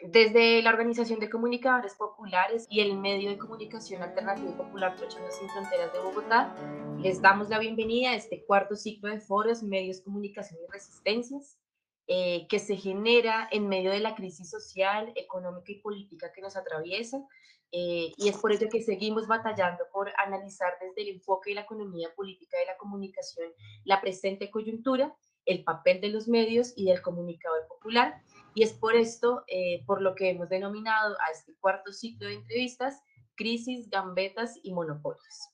Desde la Organización de Comunicadores Populares y el medio de comunicación alternativo y popular Trochanos Sin Fronteras de Bogotá, les damos la bienvenida a este cuarto ciclo de foros, medios, comunicación y resistencias, que se genera en medio de la crisis social, económica y política que nos atraviesa. Y es por ello que seguimos batallando por analizar desde el enfoque de la economía política de la comunicación la presente coyuntura, el papel de los medios y del comunicador popular, y es por esto, por lo que hemos denominado a este cuarto ciclo de entrevistas, crisis, gambetas y monopolios.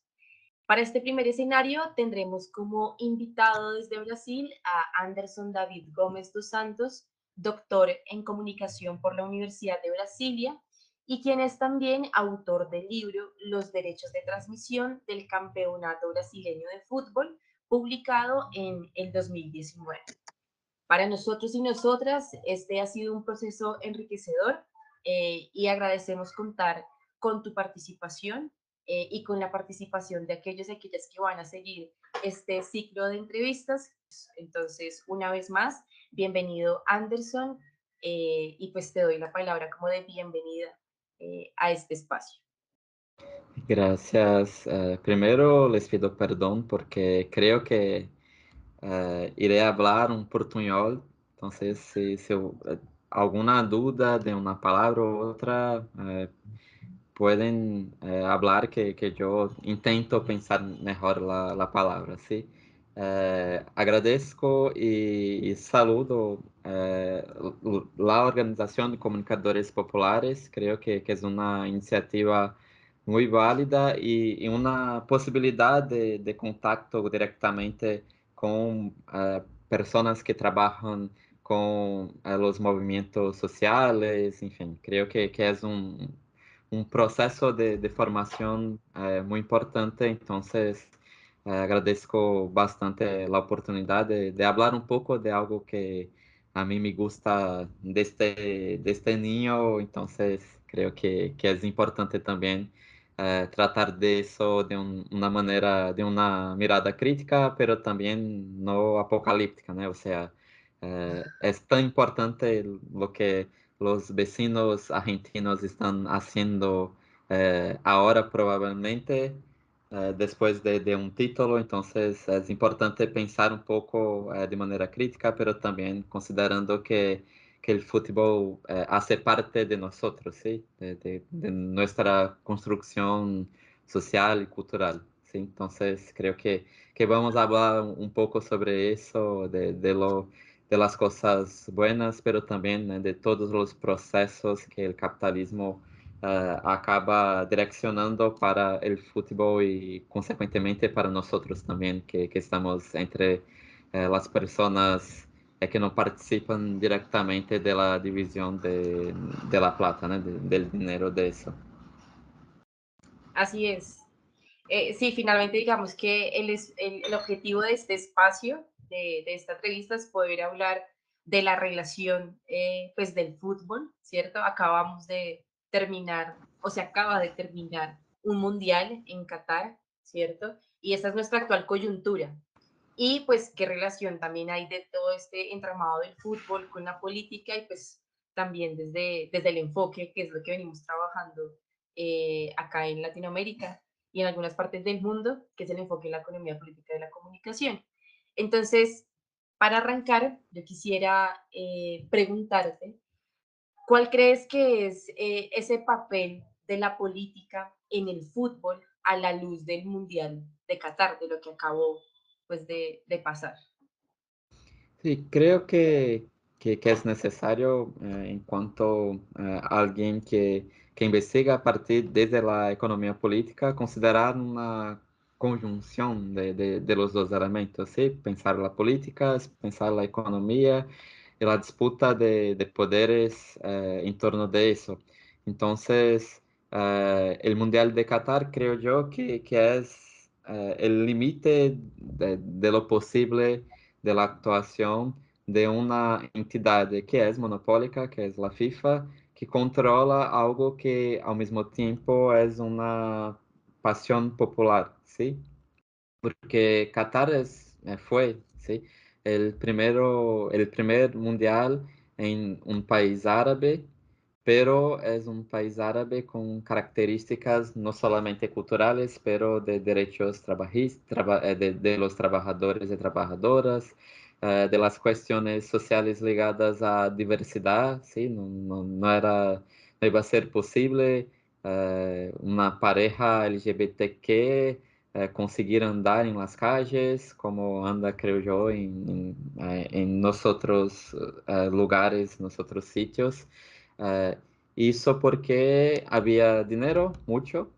Para este primer escenario tendremos como invitado desde Brasil a Anderson David Gómez dos Santos, doctor en comunicación por la Universidad de Brasilia y quien es también autor del libro Los derechos de transmisión del Campeonato Brasileño de Fútbol, publicado en el 2019. Para nosotros y nosotras, este ha sido un proceso enriquecedor, y agradecemos contar con tu participación, y con la participación de aquellos y aquellas que van a seguir este ciclo de entrevistas. Entonces, una vez más, bienvenido Anderson, y pues te doy la palabra como de bienvenida a este espacio. Gracias. Primero les pido perdón porque creo que iré hablar un portuñol, entonces si alguna duda de una palabra u otra, pueden hablar que yo intento pensar mejor la palabra, ¿sí? Agradezco y saludo la Organización de Comunicadores Populares, creo que es una iniciativa muy válida y una posibilidad de contacto directamente con personas que trabajan con los movimientos sociales, enfim, creo que es un proceso de formación muy importante, entonces agradezco bastante la oportunidad de hablar un poco de algo que a mí me gusta desde niño, entonces creo que es importante también tratar de eso de una manera, de una mirada crítica, pero también no apocalíptica, ¿no? O sea, es tan importante lo que los vecinos argentinos están haciendo ahora probablemente después de un título, entonces es importante pensar un poco de manera crítica, pero también considerando que el fútbol hace parte de nosotros, ¿sí? De nuestra construcción social y cultural, ¿sí? Entonces creo que vamos a hablar un poco sobre eso, de las cosas buenas, pero también de todos los procesos que el capitalismo acaba direccionando para el fútbol y consecuentemente para nosotros también, que estamos entre las personas que no participan directamente de la división de la plata, ¿no? Del dinero de eso. Así es. Sí, finalmente digamos que el objetivo de este espacio, de esta entrevista, es poder hablar de la relación, pues del fútbol, ¿cierto? Acabamos de terminar, o se acaba de terminar un mundial en Qatar, ¿cierto? Y esta es nuestra actual coyuntura. Y pues qué relación también hay de todo este entramado del fútbol con la política y pues también desde el enfoque, que es lo que venimos trabajando acá en Latinoamérica y en algunas partes del mundo, que es el enfoque de la economía política de la comunicación. Entonces, para arrancar, yo quisiera preguntarte, ¿cuál crees que es ese papel de la política en el fútbol a la luz del Mundial de Qatar, de lo que acabó pues de pasar? Sí, creo que es necesario, en cuanto a alguien que investiga a partir desde la economía política, considerar una conjunción de los dos elementos, ¿sí? Pensar la política, pensar la economía y la disputa de poderes en torno de eso. Entonces, el Mundial de Qatar creo yo que es el límite de lo posible de la actuación de una entidad que es monopólica, que es la FIFA, que controla algo que al mismo tiempo es una pasión popular, ¿sí? Porque Qatar fue, ¿sí? El primer mundial en un país árabe, pero es un país árabe con características no solamente culturales, pero de derechos de los trabajadores y trabajadoras, de las cuestiones sociales ligadas a diversidad, ¿sí? No iba a ser posible una pareja LGBTQ conseguir andar en las calles como anda, creo yo, en nosotros lugares, nosotros sitios. Eh, Isso porque había dinero, mucho,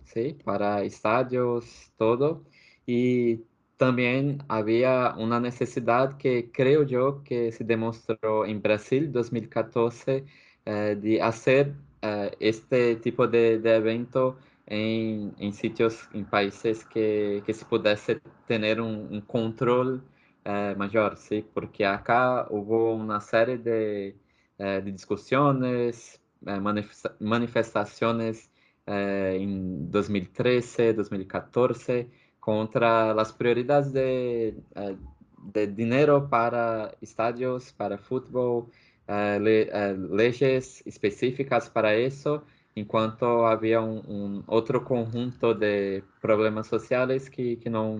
¿sí? Para estadios, todo. Y también había una necesidad que creo yo que se demostró en Brasil 2014 de hacer este tipo de evento en sitios, en países que se pudesse tener un control mayor, ¿sí? Porque acá hubo una serie de discusiones, manifestaciones en 2013, 2014 contra las prioridades de dinero para estadios, para fútbol, leyes específicas para eso, enquanto havia outro conjunto de problemas sociais que não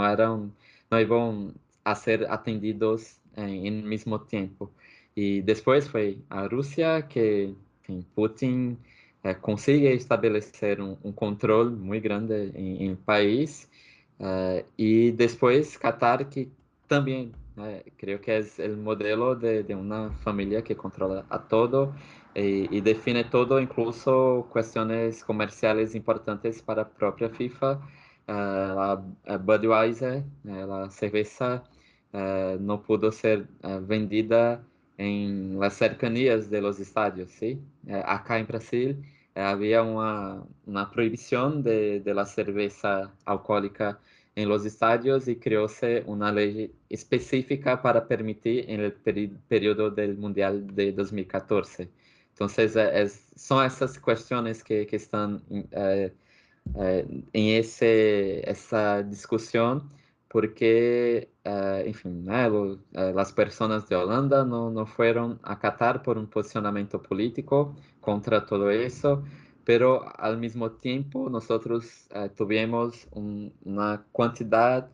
eram, não iam a ser atendidos em mesmo tempo. E depois foi a Rússia que Putin consegue estabelecer controle muito grande em país e depois Qatar que também creio que é o modelo de uma família que controla a todo y define todo, incluso cuestiones comerciales importantes para la propia FIFA. La Budweiser, la cerveza, no pudo ser vendida en las cercanías de los estadios, ¿sí? Acá en Brasil había una prohibición de la cerveza alcohólica en los estadios y creóse una ley específica para permitir en el periodo del Mundial de 2014. Entonces, son esas cuestiones que están en esa discusión, porque, enfim, né, las personas de Holanda no fueron a Qatar por un posicionamiento político contra todo eso, pero al mismo tiempo nosotros tuvimos una cantidad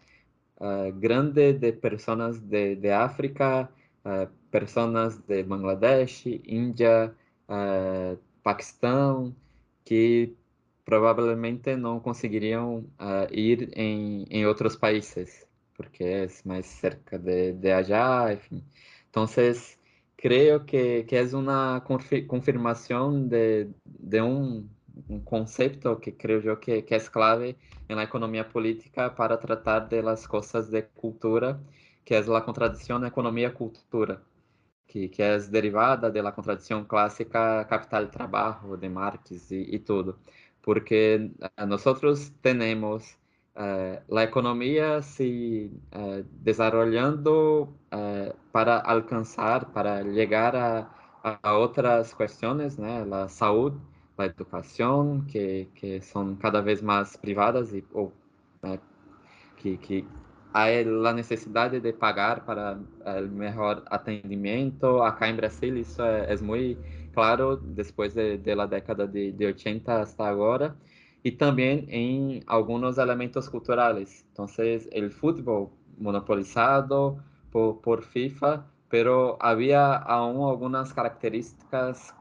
grande de personas de África, personas de Bangladesh, Índia, Paquistão, que provavelmente não conseguiriam ir em outros países, porque é mais cerca de allá, enfim. Então, creio que é uma confirmação de um conceito que creio eu que é clave en la economía política para tratar de las cosas de cultura, que es la contradicción economía-cultura, que es derivada de la contradicción clásica capital-trabajo de Marx y todo. Porque nosotros tenemos la economía se desarrollando para alcanzar, para llegar a otras cuestiones, ¿no? La salud, la educación, que son cada vez más privadas eh, que há a necessidade de pagar para o melhor atendimento. Acá em Brasil isso é muito claro depois da década de 80 hasta agora. E também em alguns elementos culturais. Então, o futebol monopolizado por FIFA, pero havia aún algumas características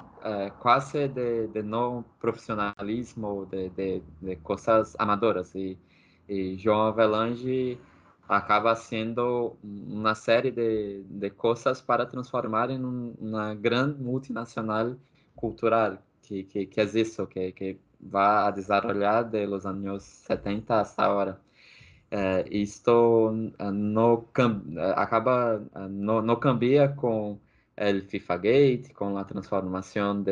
quase de não profissionalismo, de coisas amadoras. E João Avelange acaba sendo uma série de coisas para transformar em uma grande multinacional cultural, que é isso, que vai a desarrollar de los anos 70 hasta agora. Isto acaba, não cambia com o FIFA Gate, com a transformação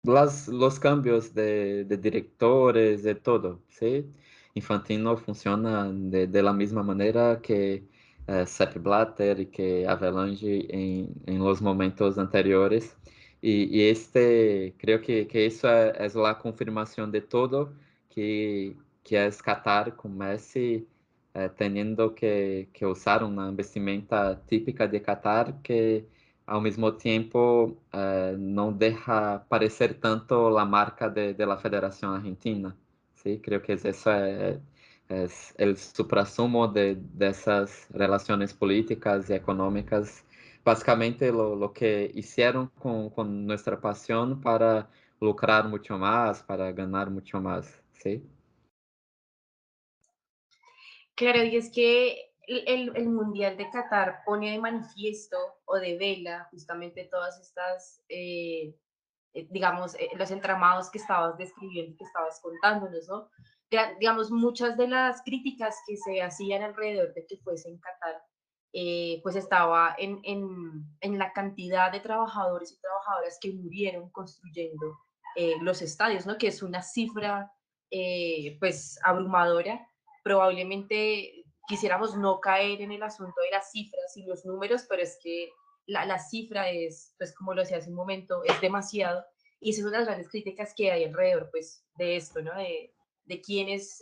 los cambios de directores, de todo, ¿sí? Infantino funciona de la misma manera que Sepp Blatter y que Avalanche en los momentos anteriores. Y creo que eso es la confirmación de todo, que es Qatar con Messi teniendo que usar una vestimenta típica de Qatar que ao mesmo tempo não deixa parecer tanto a marca de la Federación Argentina. Sí, creo que eso es el suprasumo de esas relaciones políticas y económicas, básicamente lo que hicieron con nuestra pasión para lucrar mucho más, para ganar mucho más, ¿sí? Claro, y es que el Mundial de Qatar pone de manifiesto o de vela justamente todas estas, digamos, los entramados que estabas describiendo, que estabas contándonos, ¿no? Digamos, muchas de las críticas que se hacían alrededor de que fuese en Qatar, pues estaba en la cantidad de trabajadores y trabajadoras que murieron construyendo los estadios, ¿no? Que es una cifra, pues, abrumadora. Probablemente quisiéramos no caer en el asunto de las cifras y los números, pero es que la cifra es, pues como lo decía hace un momento, es demasiado. Y esa es una de las grandes críticas que hay alrededor, pues, de esto, ¿no? De quiénes,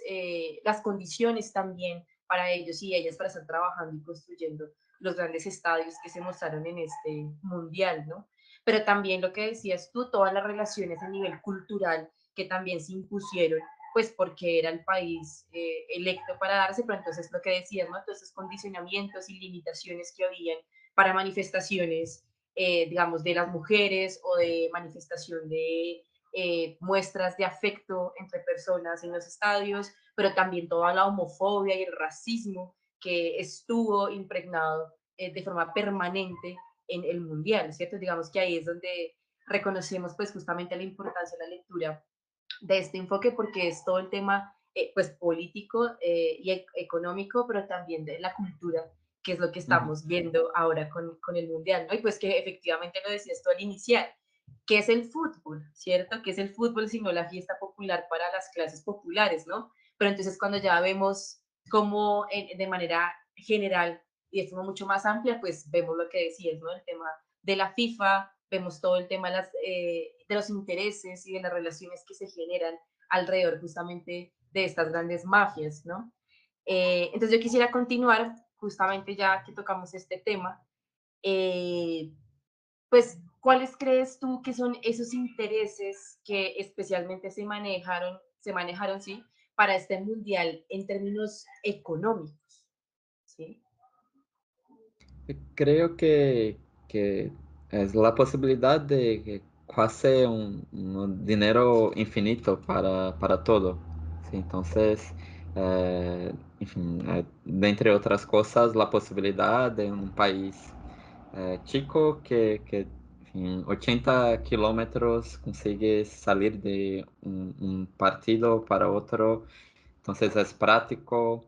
las condiciones también para ellos y ellas para estar trabajando y construyendo los grandes estadios que se mostraron en este mundial, ¿no? Pero también lo que decías tú, todas las relaciones a nivel cultural que también se impusieron, pues porque era el país electo para darse, pero entonces lo que decías, ¿no? Todos esos condicionamientos y limitaciones que habían para manifestaciones, digamos, de las mujeres o de manifestación de muestras de afecto entre personas en los estadios, pero también toda la homofobia y el racismo que estuvo impregnado de forma permanente en el mundial, ¿cierto? Digamos que ahí es donde reconocemos pues justamente la importancia de la lectura de este enfoque porque es todo el tema pues político y económico, pero también de la cultura, que es lo que Uhum. estamos viendo ahora con el Mundial, ¿no? Y pues que efectivamente lo decías tú al iniciar, ¿qué es el fútbol? ¿Cierto? ¿Qué es el fútbol sino la fiesta popular para las clases populares, ¿no? Pero entonces cuando ya vemos cómo de manera general y de forma mucho más amplia, pues vemos lo que decías, ¿no? El tema de la FIFA, vemos todo el tema de los intereses y de las relaciones que se generan alrededor justamente de estas grandes mafias, ¿no? Entonces yo quisiera continuar, justamente ya que tocamos este tema, eh, pues, ¿cuáles crees tú que son esos intereses que especialmente se manejaron, sí, para este mundial en términos económicos? ¿Sí? Creo que es la posibilidad de que casi un dinero infinito para todo. Sí, entonces, enfim, dentre outras coisas, a possibilidade de um país chico que enfim, 80 kilómetros consigue salir de um partido para outro. Entonces es práctico,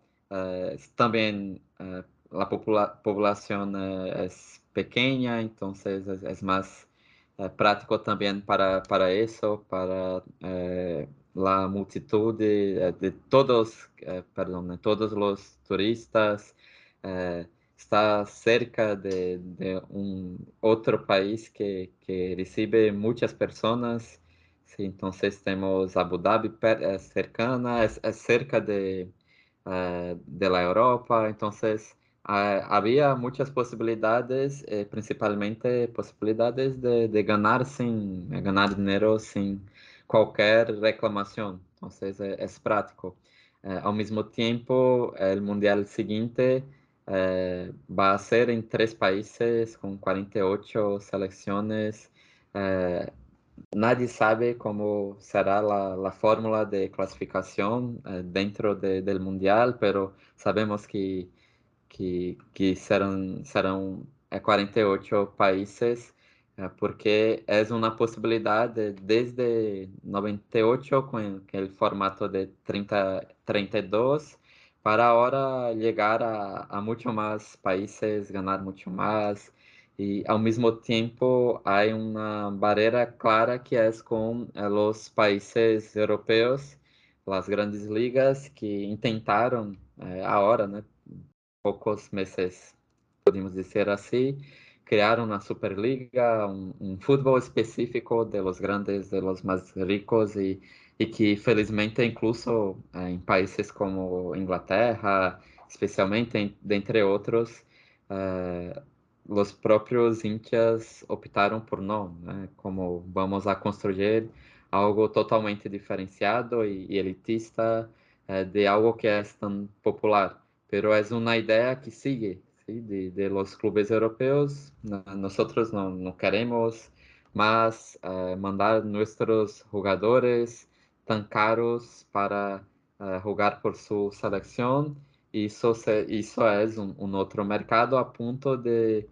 también la población es pequeña, entonces es más práctico también para eso, para la multitud de todos, perdón, de todos los turistas. Está cerca de un otro país que recibe muchas personas. Sí, entonces tenemos Abu Dhabi cercana, es cerca de la Europa, entonces había muchas posibilidades, principalmente posibilidades de ganar ganar dinero sin cualquier reclamación, entonces es práctico. Al mismo tiempo, el mundial siguiente va a ser en 3 países con 48 selecciones. eh, Nadie sabe cómo será la fórmula de clasificación dentro del mundial, pero sabemos que serão 48 países, porque é uma possibilidade desde 98 com aquele formato de 32 para agora chegar a muito mais países, ganhar muito mais. E ao mesmo tempo há uma barreira clara que é com os países europeus, as grandes ligas que tentaram agora, né, pocos meses, podemos dizer assim, criaram uma Superliga, fútbol específico de los grandes, de los mais ricos e que felizmente incluso em países como Inglaterra, especialmente dentre outros, os próprios hinchas optaram por não, né? Como vamos a construir algo totalmente diferenciado e elitista de algo que é tão popular. Pero es una idea que sigue, ¿sí? De los clubes europeos. Nosotros no queremos más mandar nuestros jugadores tan caros para jugar por su selección. Isso é um outro mercado a ponto de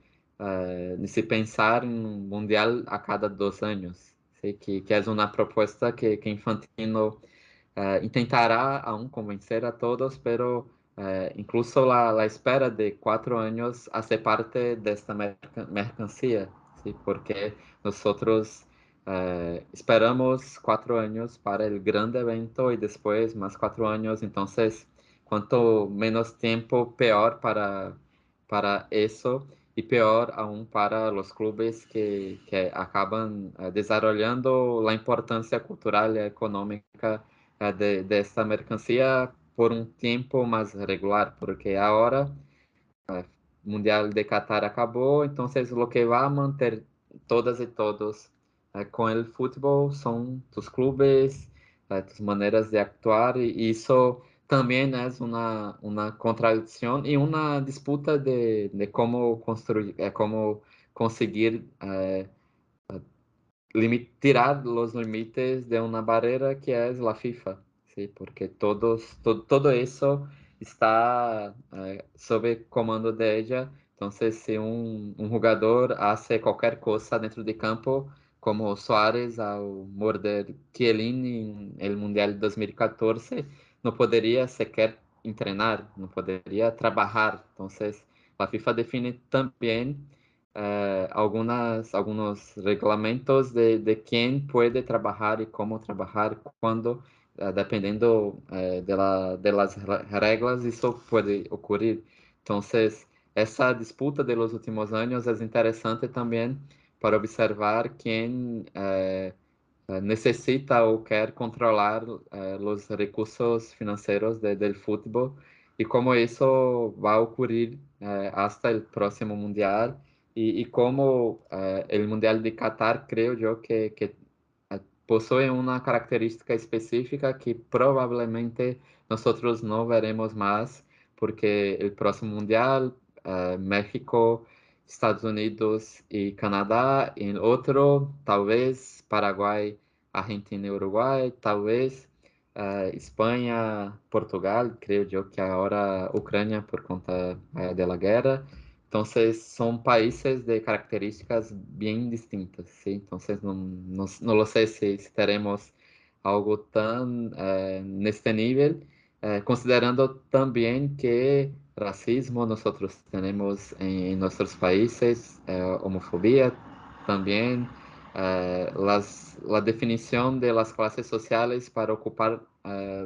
se pensar em um mundial a cada 2 anos. Sei que é uma proposta que Infantino intentará aún convencer a todos, pero incluso la espera de 4 años hace parte de esta mercancía, ¿sí? Porque nosotros esperamos 4 años para el grande evento y después más 4 años, entonces cuanto menos tiempo, peor para eso y peor aún para los clubes que acaban desarrollando la importancia cultural y económica de esta mercancía por um tempo mais regular, porque agora o Mundial de Qatar acabou, então o que vai manter todas e todos com o futebol são os clubes, as maneiras de actuar, e isso também é uma contradição e uma disputa de como construir, como conseguir tirar os limites de uma barreira que é a FIFA, ¿sí? Porque todo isso está sob comando de ella. Então, se um jogador hace qualquer coisa dentro de campo, como Suárez ao morder Chiellini em Mundial de 2014, não poderia sequer treinar, não poderia trabalhar. Então, a FIFA define também algunos reglamentos de quién puede trabajar y cómo trabajar, cuándo, dependiendo de las reglas, eso puede ocurrir. Entonces, esa disputa de los últimos años es interesante también para observar quién necesita ou quer controlar os recursos financeiros del fútbol e como isso vai ocorrer hasta o próximo mundial e como o mundial de Qatar creio eu que possui uma característica específica que provavelmente nós não veremos mais porque o próximo mundial México, Estados Unidos e Canadá, em outro, talvez Paraguai, Argentina e Uruguai, talvez Espanha, Portugal, creio eu que agora Ucrânia por conta da guerra. Então, são países de características bem distintas, ¿sí? Então, não sei se teremos algo tão neste nível, considerando também que racismo nosotros tenemos en nuestros países, homofobia también, la definición de las clases sociales para ocupar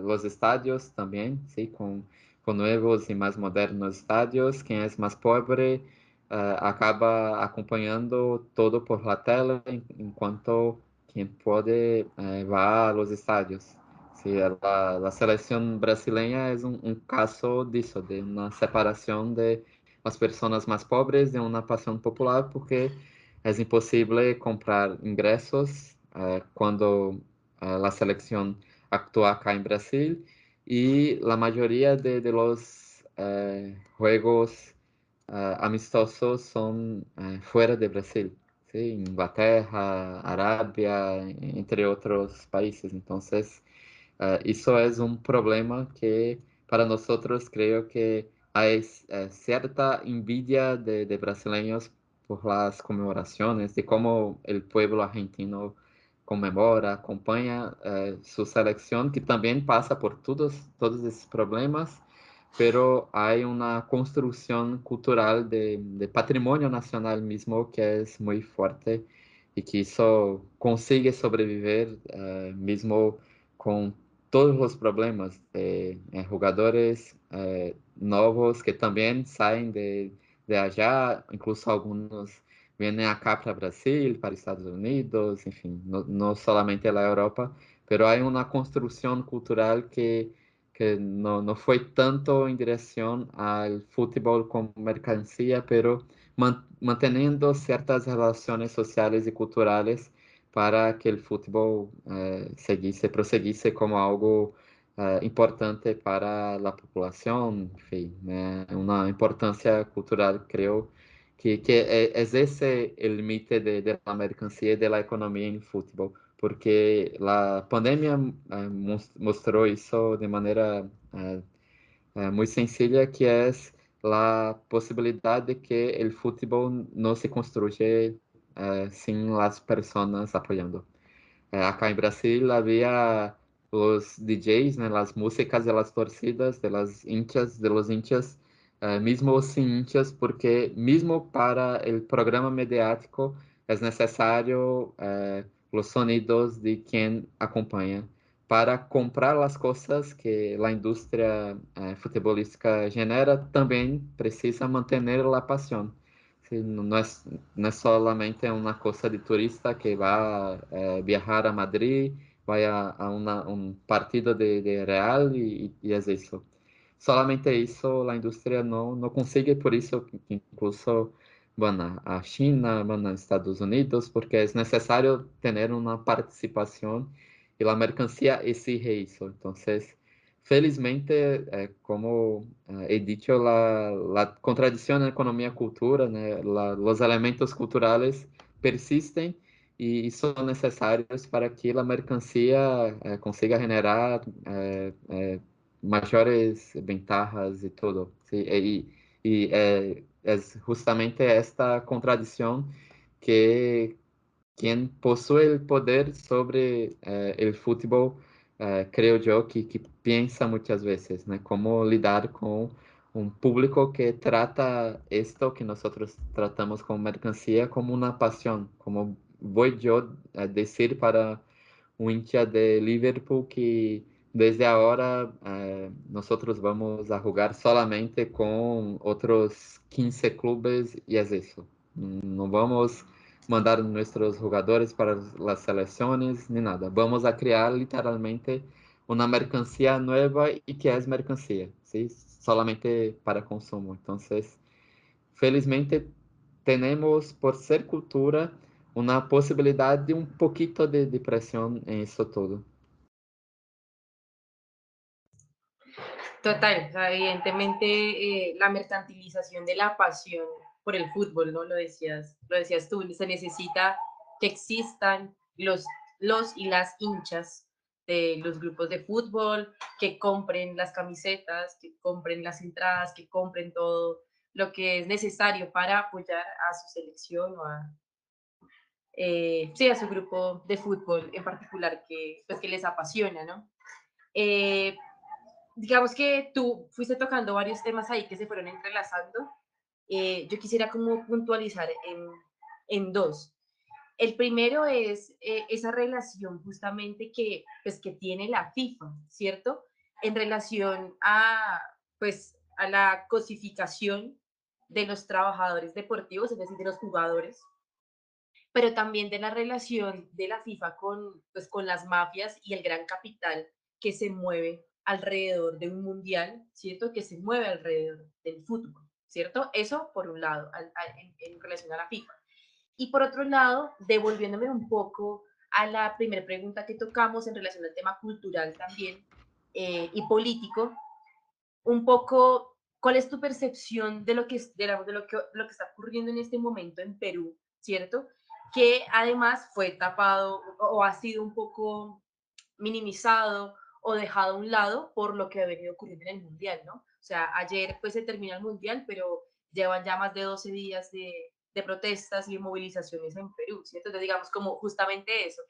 los estadios también, ¿sí? Con nuevos y más modernos estadios, quien es más pobre acaba acompañando todo por la tela, en cuanto quien puede va a los estadios. Sí, la selección brasileña es un caso de eso, de una separación de las personas más pobres de una pasión popular, porque es imposible comprar ingresos cuando la selección actúa acá en Brasil y la mayoría de los juegos amistosos son fuera de Brasil, ¿sí? Inglaterra, Arabia, entre otros países. Entonces, isso é um problema que para nós creio que há certa envidia de brasileños por las comemoraciones, de como o pueblo argentino comemora, acompanha sua seleção, que também passa por todos esses problemas, pero há uma construção cultural de patrimônio nacional mesmo que é muito forte e que isso consegue sobreviver mesmo com todos os problemas de jogadores novos que também saem de allá, incluso alguns vêm acá para Brasil, para Estados Unidos, enfim, não solamente na Europa, pero há uma construção cultural que não foi tanto em direção ao futebol como mercancia, pero manteniendo ciertas relaciones sociales y culturales para que el fútbol proseguisse como algo importante para la población, en fin, una importancia cultural, creo, que es ese el límite de la mercancía y de la economía en fútbol, porque la pandemia mostró eso de manera muy sencilla, que es la posibilidad de que el fútbol no se construye sin las personas apoyando. Acá en Brasil había los DJs, né, las músicas de las torcidas, de las hinchas, de los hinchas, mismo sin hinchas, porque mismo para el programa mediático es necesario los sonidos de quien acompaña para comprar as coisas que a indústria futebolística genera, também precisa manter a paixão. Não é, não é solamente uma coisa de turista que vai viajar a Madrid, vai um partido de Real e é isso. Solamente isso a indústria não consegue, por isso que incluso van a China, van a Estados Unidos, porque é necessário ter uma participação e a mercancía exige isso. Então, felizmente, como he dicho, la contradição na economia cultura, né, os elementos culturais persistem e são necessários para que a mercancía consiga generar maiores ventajas e tudo. Sí, é justamente esta contradição que quien possui o poder sobre o futebol, creio eu, que pensa muitas vezes, né? Como lidar com um público que trata isto que nós tratamos como mercancia como uma paixão, como vou eu dizer para um hincha de Liverpool que desde agora nós vamos a jogar solamente com outros 15 clubes e é isso. Não vamos mandar nossos jogadores para as seleções nem nada. Vamos a criar literalmente uma mercancia nova e que é mercancia, ¿sí? Solamente para consumo. Então, felizmente, temos por ser cultura uma possibilidade de um pouquito de pressão em isso tudo. Total, o sea, evidentemente la mercantilización de la pasión por el fútbol, ¿no? Lo decías tú, se necesita que existan los y las hinchas de los grupos de fútbol, que compren las camisetas, que compren las entradas, que compren todo lo que es necesario para apoyar a su selección o a, sí, a su grupo de fútbol en particular que, pues, que les apasiona, ¿no? Eh, digamos que tú fuiste tocando varios temas ahí que se fueron entrelazando. Yo quisiera como puntualizar en dos. El primero es esa relación justamente que, pues, que tiene la FIFA, ¿cierto? En relación a, pues, a la cosificación de los trabajadores deportivos, es decir, de los jugadores, pero también de la relación de la FIFA con, pues, con las mafias y el gran capital que se mueve alrededor de un mundial, ¿cierto? Que se mueve alrededor del fútbol, ¿cierto? Eso por un lado, en relación a la FIFA. Y por otro lado, devolviéndome un poco a la primera pregunta que tocamos en relación al tema cultural también y político, un poco, ¿cuál es tu percepción de lo que, lo que está ocurriendo en este momento en Perú, ¿cierto? Que además fue tapado o ha sido un poco minimizado o dejado a un lado por lo que ha venido ocurriendo en el Mundial, ¿no? O sea, ayer pues se termina el Mundial, pero llevan ya más de 12 días de protestas y de movilizaciones en Perú, ¿cierto? Entonces, digamos, como justamente eso,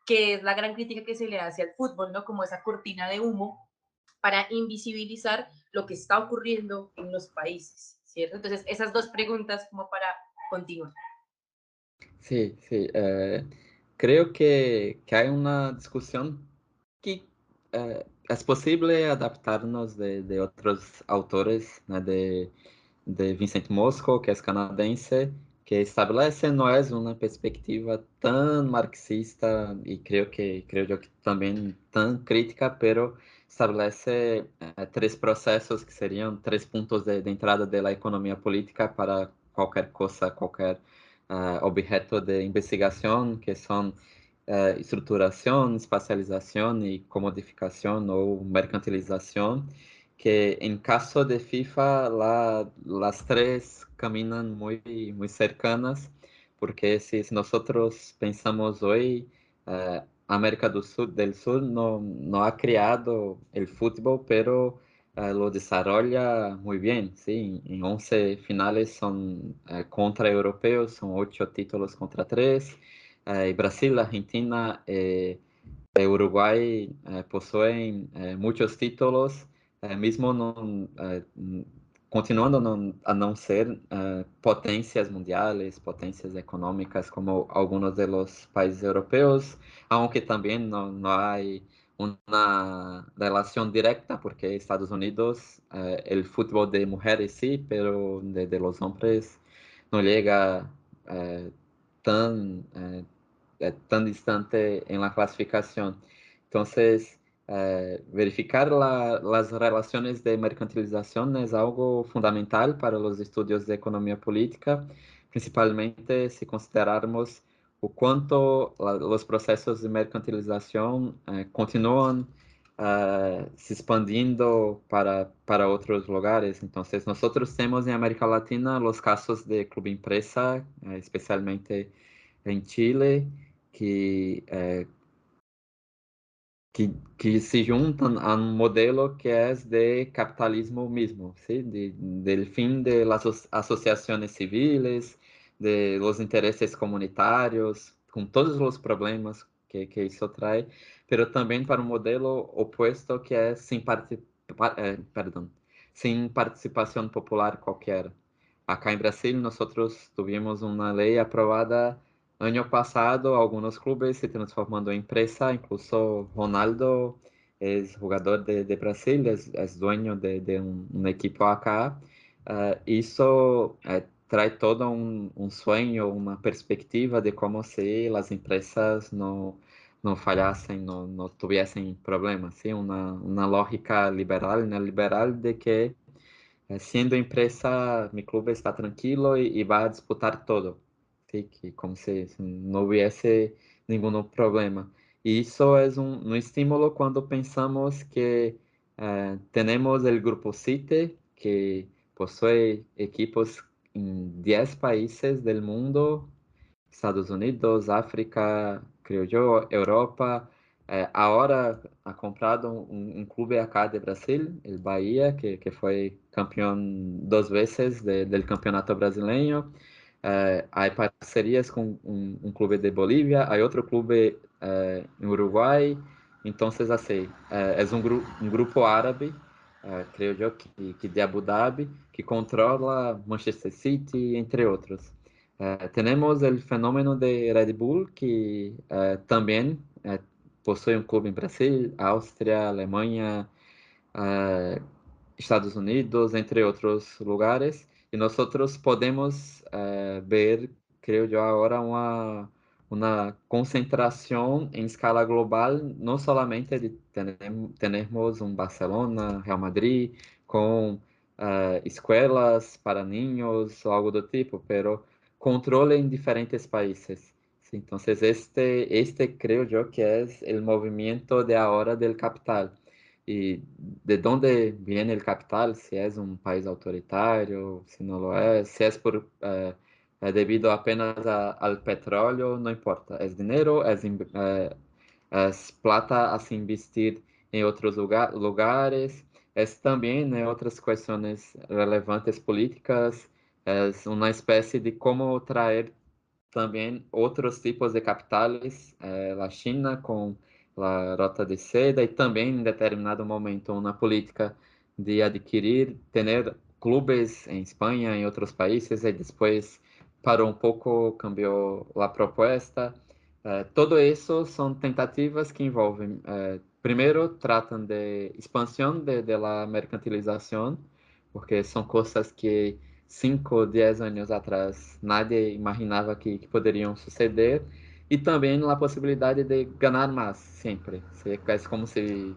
que es la gran crítica que se le hace al fútbol, ¿no? Como esa cortina de humo para invisibilizar lo que está ocurriendo en los países, ¿cierto? Entonces, esas dos preguntas como para continuar. Sí, sí. Creo que hay una discusión que es posible adaptarnos de otros autores, né, de Vincent Mosco, que é canadense, que estabelece não é uma perspectiva tão marxista e creio eu que também tão crítica, pero estabelece três processos que seriam três pontos de entrada da economia política para qualquer coisa, qualquer objeto de investigação, que são estruturação, espacialização e comodificação ou mercantilização, que em caso de FIFA, as três caminham muito, muito cercanas, porque se nós pensamos hoje, América del Sur no ha criado el fútbol, pero lo desarrolla muy bien, ¿sí? En 11 finales son contra europeos, son 8 títulos contra 3. Brasil, Argentina Uruguay poseen muchos títulos, mismo continuando a não ser potências mundiais, potências econômicas como alguns de los países europeus, aunque também não há uma relação directa, porque Estados Unidos, o futebol de mulheres sí, pero de los hombres não chega tan distante en la clasificación. Entonces, verificar las relaciones de mercantilización es algo fundamental para los estudios de economía política, principalmente si considerarmos o quanto los procesos de mercantilización continúan se expandindo para otros lugares. Entonces, nosotros tenemos en América Latina los casos de Club Empresa, especialmente en Chile, que, que se juntam a um modelo que é de capitalismo mesmo, ¿sí? Del fin de las asociaciones civiles, de los intereses comunitários, com todos os problemas que isso traz, pero também para um modelo opuesto que é sem participação popular qualquer. Acá em Brasil, nós tivemos uma lei aprovada ano pasado, algunos clubes se transformando en empresa, incluso Ronaldo es jugador de Brasil, es dueño de un equipo acá. Isso trae todo un sueño, una perspectiva de cómo si las empresas no falassem, não tivessem problemas, ¿sí? Una lógica liberal, neoliberal de que sendo empresa, mi clube está tranquilo y va a disputar todo. ¿Sí? Que como se não houvesse nenhum problema. E isso é um estímulo quando pensamos que temos o Grupo City, que possui equipos em 10 países do mundo, Estados Unidos, África, creio eu, Europa. Agora ha comprado um clube acá de Brasil, o Bahia, que foi campeão 2 vezes do campeonato brasileiro. Há parcerias com um clube de Bolívia, há outro clube em Uruguai. Então, assim, é um grupo árabe, creio eu, que de Abu Dhabi, que controla Manchester City, entre outros. Temos o fenômeno de Red Bull, que também possui um clube em Brasil, Áustria, Alemanha, Estados Unidos, entre outros lugares. E nós podemos ver, creio eu, agora uma concentração em escala global, não somente de termos um Barcelona, Real Madrid, com escolas para niños ou algo do tipo, pero controle em diferentes países. Então, este creo yo que é o movimento de ahora del capital. E de onde vem o capital, se é um país autoritário, se não lo é, se é por devido apenas ao petróleo, não importa. É dinheiro, é plata a se investir em outros lugares, é também outras questões relevantes políticas, é uma espécie de como trazer também outros tipos de capitales, a China com a rota de seda e também em determinado momento uma política de adquirir, ter clubes em Espanha, em outros países, e depois parou um pouco, cambiou a proposta. Todo isso são tentativas que envolvem, primeiro, tratam de expansão de la mercantilização, porque são coisas que 5, 10 anos atrás nadie imaginava que poderiam suceder, e também a possibilidade de ganhar mais sempre. É como se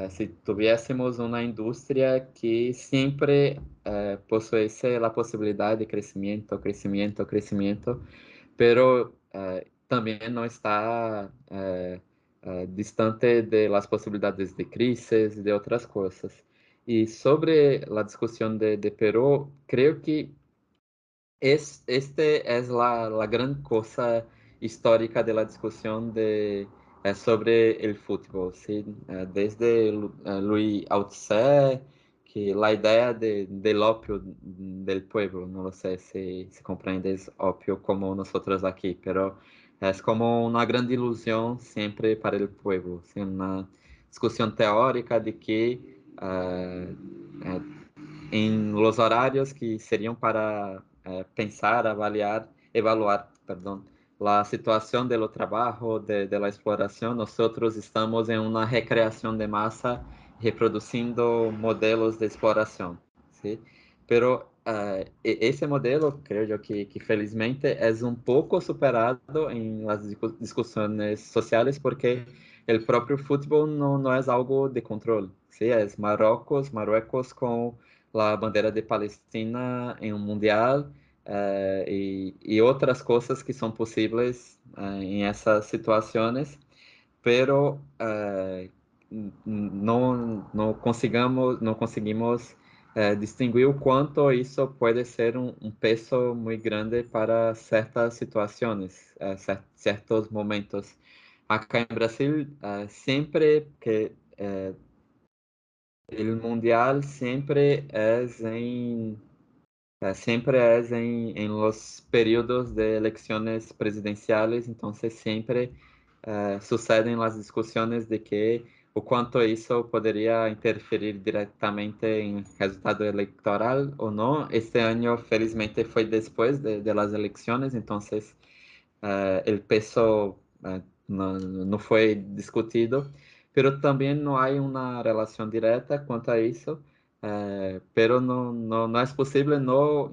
si tuviésemos una industria que siempre poseyese la posibilidad de crecimiento, crecimiento, crecimiento, pero también no está distante de las posibilidades de crisis y de otras cosas. Y sobre la discusión de Perú, creo que este es la gran cosa histórica de la discusión sobre el fútbol, ¿sí? Desde Louis Althusser, que la idea del opio del pueblo, no lo sé si comprendes opio como nosotros aquí, pero es como una gran ilusión siempre para el pueblo, ¿sí? Una discusión teórica de que em los horarios que seriam para pensar, avaliar, evaluar, perdão, a situação do trabalho, de la exploração, nós estamos em uma recreação de massa reproduzindo modelos de exploração, ¿sí? Pero esse modelo, creio que felizmente é um pouco superado em las discussões sociais porque o próprio futebol não é algo de controle, ¿sí? É Marruecos com la bandera de Palestina em um mundial e outras coisas que são possíveis em essas situações, pero não conseguimos distinguir o quanto isso pode ser um peso muito grande para certas situações, certos momentos. Acá em Brasil, sempre que o mundial siempre es en los periodos de elecciones presidenciales, entonces siempre suceden las discusiones de que o cuánto eso podría interferir directamente en el resultado electoral o no. Este año, felizmente, fue después de las elecciones, entonces el peso no fue discutido, pero también no hay una relación directa cuanto a eso. Pero no es posible no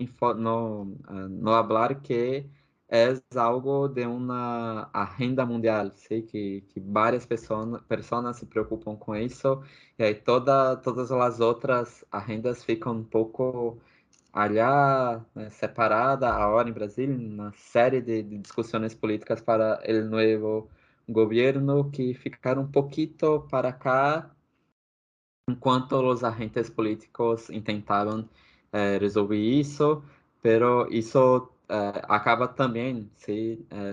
hablar que es algo de una agenda mundial, ¿sí? Que varias personas se preocupan con eso y ahí todas las otras agendas fican un poco allá, separada agora em Brasília, uma série de discussões políticas para o novo governo que ficaram um pouquinho para cá enquanto os agentes políticos tentavam resolver isso, pero isso acaba também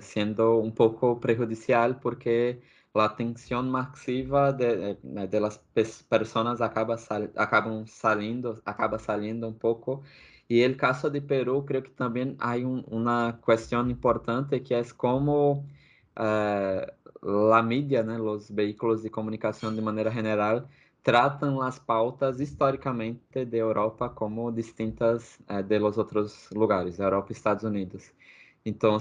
sendo um pouco prejudicial porque a tensão massiva de las pessoas acaba saliendo um pouco. E o caso de Peru, creio que também há uma questão importante que é como a mídia, né, os veículos de comunicação de maneira general tratam as pautas historicamente de Europa como distintas de los outros lugares, Europa e Estados Unidos. Então,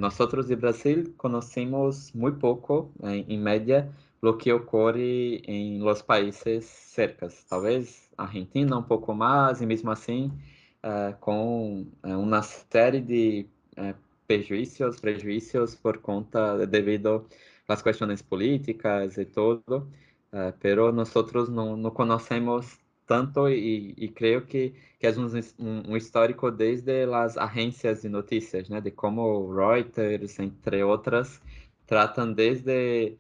nós de Brasil conhecemos muito pouco, em média, lo que ocorre em los países cercas. Talvez Argentina um pouco mais, e mesmo assim, com uma série de prejuízos por conta, devido às questões políticas e todo. Pero nosotros no conocemos tanto y creo que es un histórico desde las agencias de noticias, ¿no? De cómo Reuters, entre otras, tratan desde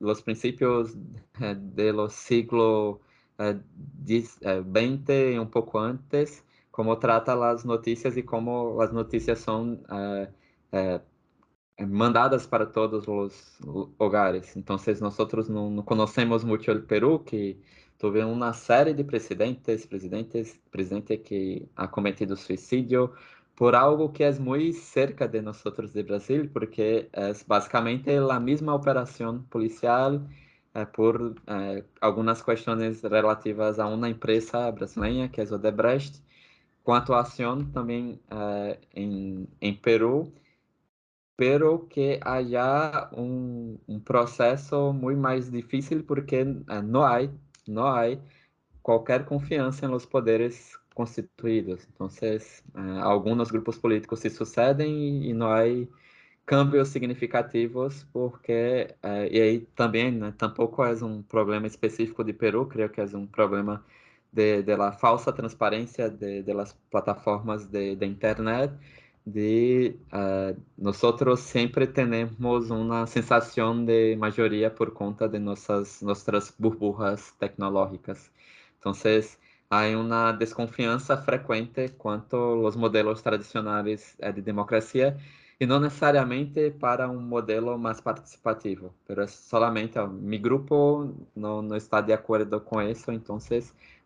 los principios de los siglos XX y un poco antes, cómo trata las noticias y cómo las noticias son mandadas para todos os hogares. Então, nós não conhecemos muito o Peru, que teve uma série de presidente que ha cometido suicídio por algo que é muito cerca de nós de Brasil, porque é basicamente a mesma operação policial por algumas questões relativas a uma empresa brasileira, que é a Odebrecht, com atuação também em Peru, pero que haya un proceso muy más difícil porque no hay cualquier confianza en los poderes constituidos. Entonces, algunos grupos políticos se suceden y no hay cambios significativos, porque, e aí também, né, tampouco é um problema específico de Peru, creio que é um problema de la falsa transparência de las plataformas de internet, nosotros sempre temos uma sensação de maioria por conta de nossas burbujas tecnológicas. Então, há uma desconfiança frequente quanto aos modelos tradicionais de democracia e não necessariamente para um modelo mais participativo, mas solamente mi grupo não está de acordo com isso, então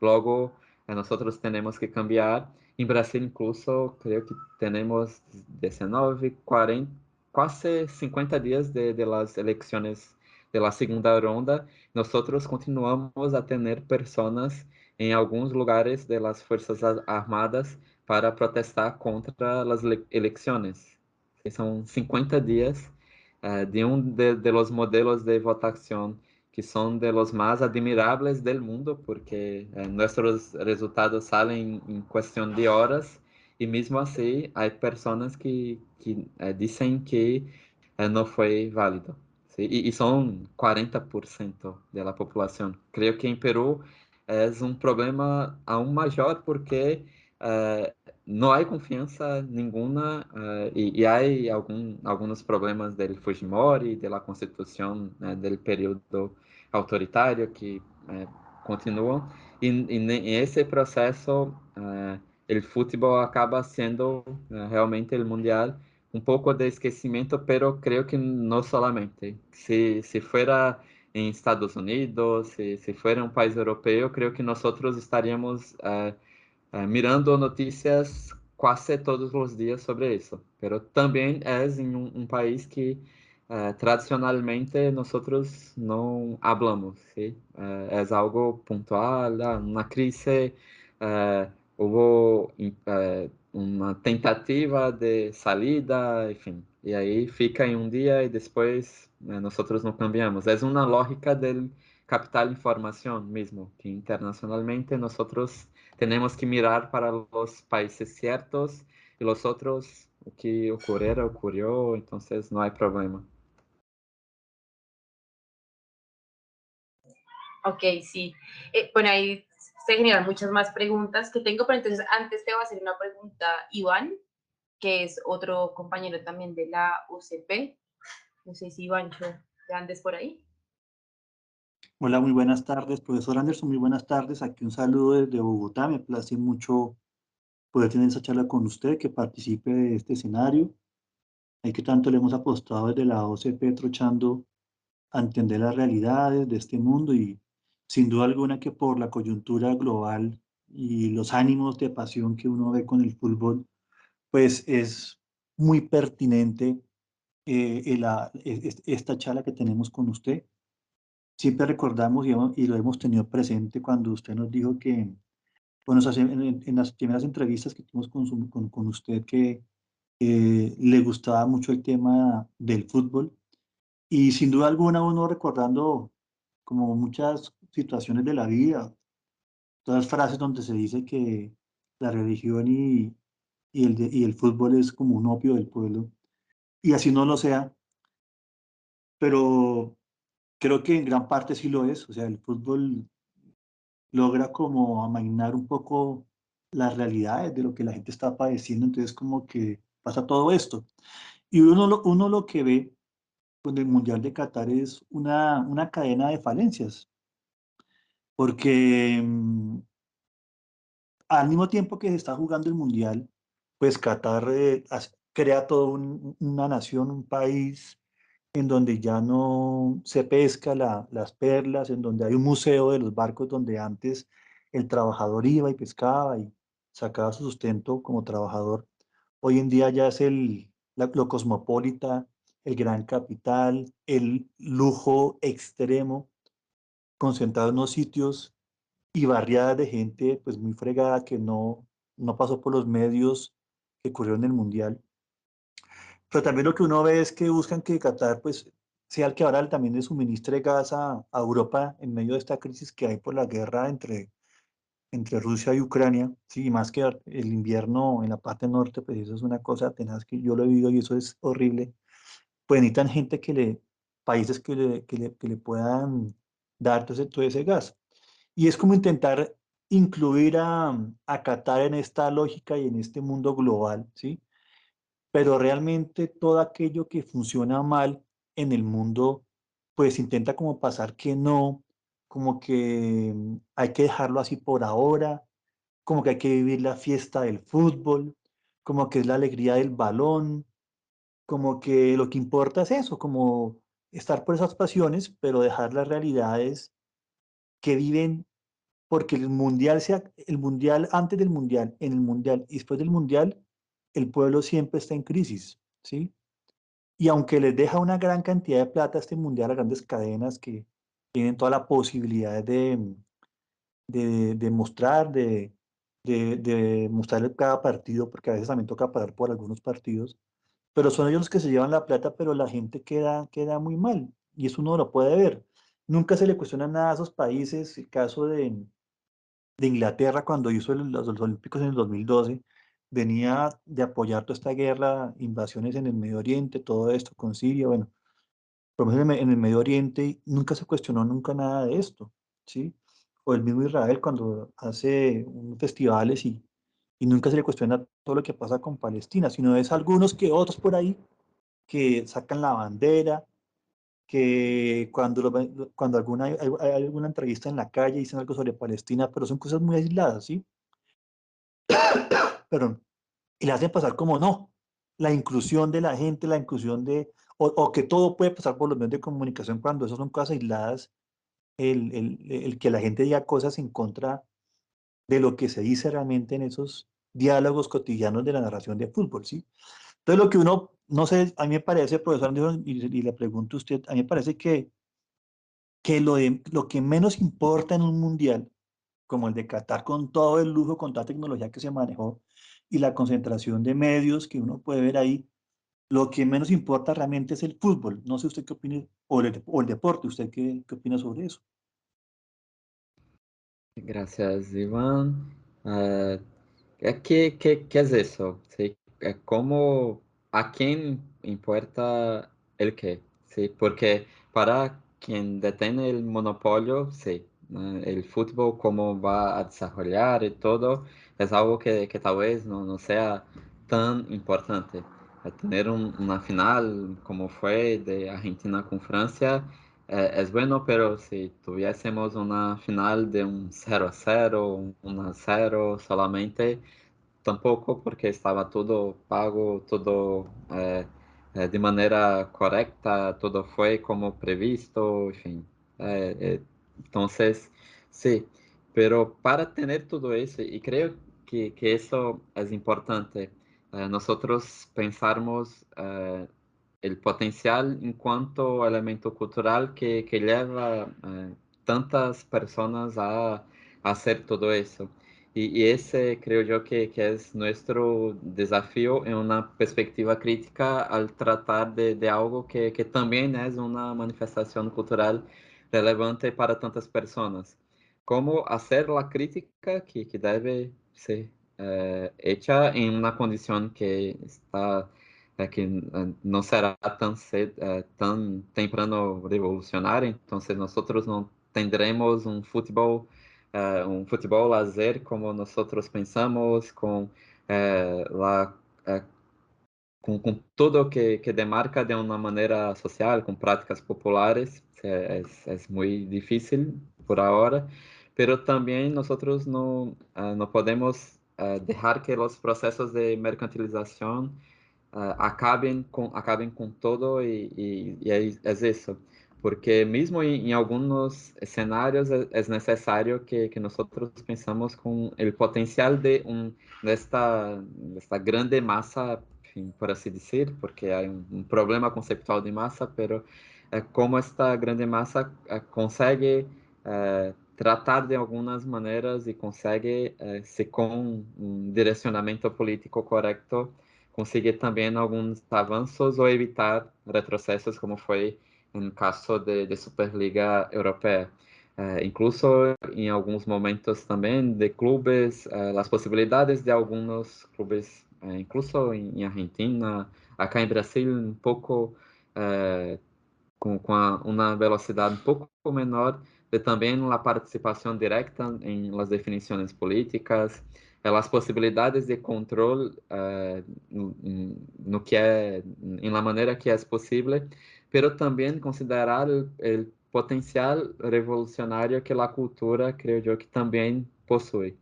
logo nós temos que cambiar. Em Brasil, incluso, creio que temos 19, 40, quase 50 dias de las eleições de la segunda ronda. Nós continuamos a ter pessoas em alguns lugares de las Fuerzas Armadas para protestar contra as eleições. São 50 dias de de los modelos de votação que são de los mais admiráveis do mundo, porque nossos resultados saem em questão de horas, e mesmo assim, há pessoas que dizem que não foi válido. ¿Sí? E são 40% da população. Creio que em Peru é um problema aún maior, porque não há confiança nenhuma e há alguns problemas do Fujimori, da Constituição do período autoritário que continuam, e esse processo o futebol acaba sendo realmente o mundial um pouco de esquecimento, pero creo que não solamente. Se fuera em Estados Unidos, se fuera um país europeu, creio que nós estaríamos mirando notícias quase todos os dias sobre isso. Pero também é em um país que tradicionalmente nós não hablamos, ¿sí? É algo pontual, uma crise, houve uma tentativa de saída, enfim, e aí fica em um dia e depois nós não cambiamos. É uma lógica do capital informação mesmo, que internacionalmente nós temos que mirar para os países certos e os outros, o que ocorreu, então não há problema. Ok, sí. Bueno, ahí se generan muchas más preguntas que tengo, pero entonces antes te voy a hacer una pregunta, Iván, que es otro compañero también de la UCP. No sé si Ivancho, ¿te andes por ahí? Hola, muy buenas tardes, profesor Anderson, muy buenas tardes. Aquí un saludo desde Bogotá. Me place mucho poder tener esa charla con usted, que participe de este escenario. Hay que tanto le hemos apostado desde la OCP Trochando a entender las realidades de este mundo y sin duda alguna que por la coyuntura global y los ánimos de pasión que uno ve con el fútbol, pues es muy pertinente esta charla que tenemos con usted. Siempre recordamos y lo hemos tenido presente cuando usted nos dijo que, bueno, en las primeras entrevistas que tuvimos con usted, que le gustaba mucho el tema del fútbol. Y sin duda alguna uno recordando como muchas situaciones de la vida, todas frases donde se dice que la religión y el fútbol es como un opio del pueblo. Y así no lo sea, pero creo que en gran parte sí lo es. O sea, el fútbol logra como amainar un poco las realidades de lo que la gente está padeciendo, entonces como que pasa todo esto. Y uno lo que ve con el Mundial de Qatar es una cadena de falencias, porque al mismo tiempo que se está jugando el Mundial, pues Qatar crea toda una nación, un país en donde ya no se pesca las perlas, en donde hay un museo de los barcos donde antes el trabajador iba y pescaba y sacaba su sustento como trabajador. Hoy en día ya es lo cosmopolita, el gran capital, el lujo extremo, concentrado en unos sitios y barriadas de gente pues muy fregada que no pasó por los medios que ocurrieron en el Mundial. Pero también lo que uno ve es que buscan que Qatar pues sea el que ahora también le suministre gas a Europa en medio de esta crisis que hay por la guerra entre Rusia y Ucrania. Sí, y más que el invierno en la parte norte, pues eso es una cosa tenaz que yo lo he vivido y eso es horrible. pues necesitan gente países que le puedan dar todo ese gas. Y es como intentar incluir a Qatar en esta lógica y en este mundo global, ¿sí? Pero realmente todo aquello que funciona mal en el mundo, pues intenta como pasar que no, como que hay que dejarlo así por ahora, como que hay que vivir la fiesta del fútbol, como que es la alegría del balón, como que lo que importa es eso, como estar por esas pasiones, pero dejar las realidades que viven, porque el mundial, antes del mundial, en el mundial y después del mundial, el pueblo siempre está en crisis, ¿sí? Y aunque les deja una gran cantidad de plata este mundial a grandes cadenas que tienen toda la posibilidad de mostrar, de mostrar cada partido, porque a veces también toca pagar por algunos partidos, pero son ellos los que se llevan la plata, pero la gente queda muy mal, y eso uno lo puede ver. Nunca se le cuestiona nada a esos países, el caso de Inglaterra cuando hizo los Olímpicos en el 2012, venía de apoyar toda esta guerra, invasiones en el Medio Oriente, todo esto con Siria, bueno, por lo menos en el Medio Oriente nunca se cuestionó nunca nada de esto, ¿sí? O el mismo Israel cuando hace unos festivales y nunca se le cuestiona todo lo que pasa con Palestina, sino es algunos que otros por ahí que sacan la bandera, que cuando hay alguna entrevista en la calle dicen algo sobre Palestina, pero son cosas muy aisladas, ¿sí? Perdón. Y le hacen pasar como no, la inclusión de la gente, la inclusión o que todo puede pasar por los medios de comunicación cuando esas son cosas aisladas, el que la gente diga cosas en contra de lo que se dice realmente en esos diálogos cotidianos de la narración de fútbol, ¿sí? Entonces lo que uno, no sé, a mí me parece, profesor Anderson, y le pregunto a usted, a mí me parece que lo que menos importa en un mundial, como el de Qatar, con todo el lujo, con toda la tecnología que se manejó y la concentración de medios que uno puede ver ahí, lo que menos importa realmente es el fútbol. No sé usted qué opina, o el deporte, ¿usted qué opina sobre eso? Gracias, Iván. Ah, ¿qué es eso? ¿Sí? ¿Cómo, a quién importa el qué? ¿Sí? Porque para quien detiene el monopolio, sí, el fútbol, cómo va a desarrollar y todo, es algo que tal vez no sea tan importante. Tener una final como fue de Argentina con Francia es bueno, pero si tuviésemos una final de un 0-0, un 1-0 solamente, tampoco, porque estaba todo pago, todo de manera correcta, todo fue como previsto, en fin. Entonces, sí, pero para tener todo eso, y creo que eso es importante, nosotros pensarmos el potencial en cuanto elemento cultural que lleva tantas personas a hacer todo eso. Y ese creo yo que es nuestro desafío en una perspectiva crítica al tratar de algo que también es una manifestación cultural relevante para tantas personas. Cómo hacer la crítica que debe ser hecha en una condición que está que no será tan temprano revolucionaria, entonces nosotros no tendremos un fútbol lazer como nosotros pensamos, eh, la, eh, com tudo que demarca de uma maneira social, com práticas populares, é muito difícil por agora, pero também nós não podemos deixar que os processos de mercantilização acabem com todo e é isso. Porque mesmo em alguns cenários é necessário que nós pensamos com o potencial desta grande massa, enfim, por assim dizer, porque há um problema conceptual de massa, pero como esta grande massa consegue tratar de algumas maneiras e consegue, se com um direcionamento político correto, conseguir também alguns avanços ou evitar retrocessos, como foi no caso de Superliga Europeia. Incluso em alguns momentos também de clubes, as possibilidades de alguns clubes, incluso em Argentina, acá em Brasil, um pouco uma velocidade um pouco menor de também a participação direta em las definições políticas, as possibilidades de controle no que é, em la maneira que é possível, pero também considerar o potencial revolucionário que a cultura, creio eu, que também possui.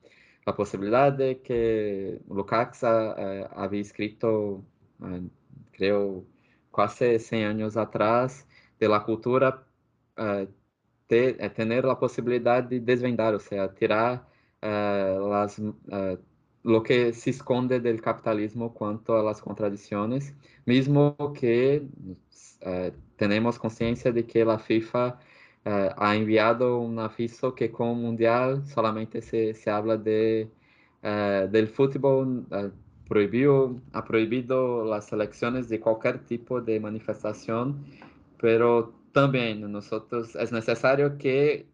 A possibilidade que Lukács havia escrito, creio, quase 100 anos atrás, de la cultura tener la posibilidad de desvendar, o sea, tirar lo que se esconde del capitalismo cuanto a las contradicciones, mismo que tenemos conciencia de que la FIFA ha enviado un aviso que con Mundial solamente se habla del fútbol, ha prohibido las elecciones de cualquier tipo de manifestación, pero también nosotros es necesario que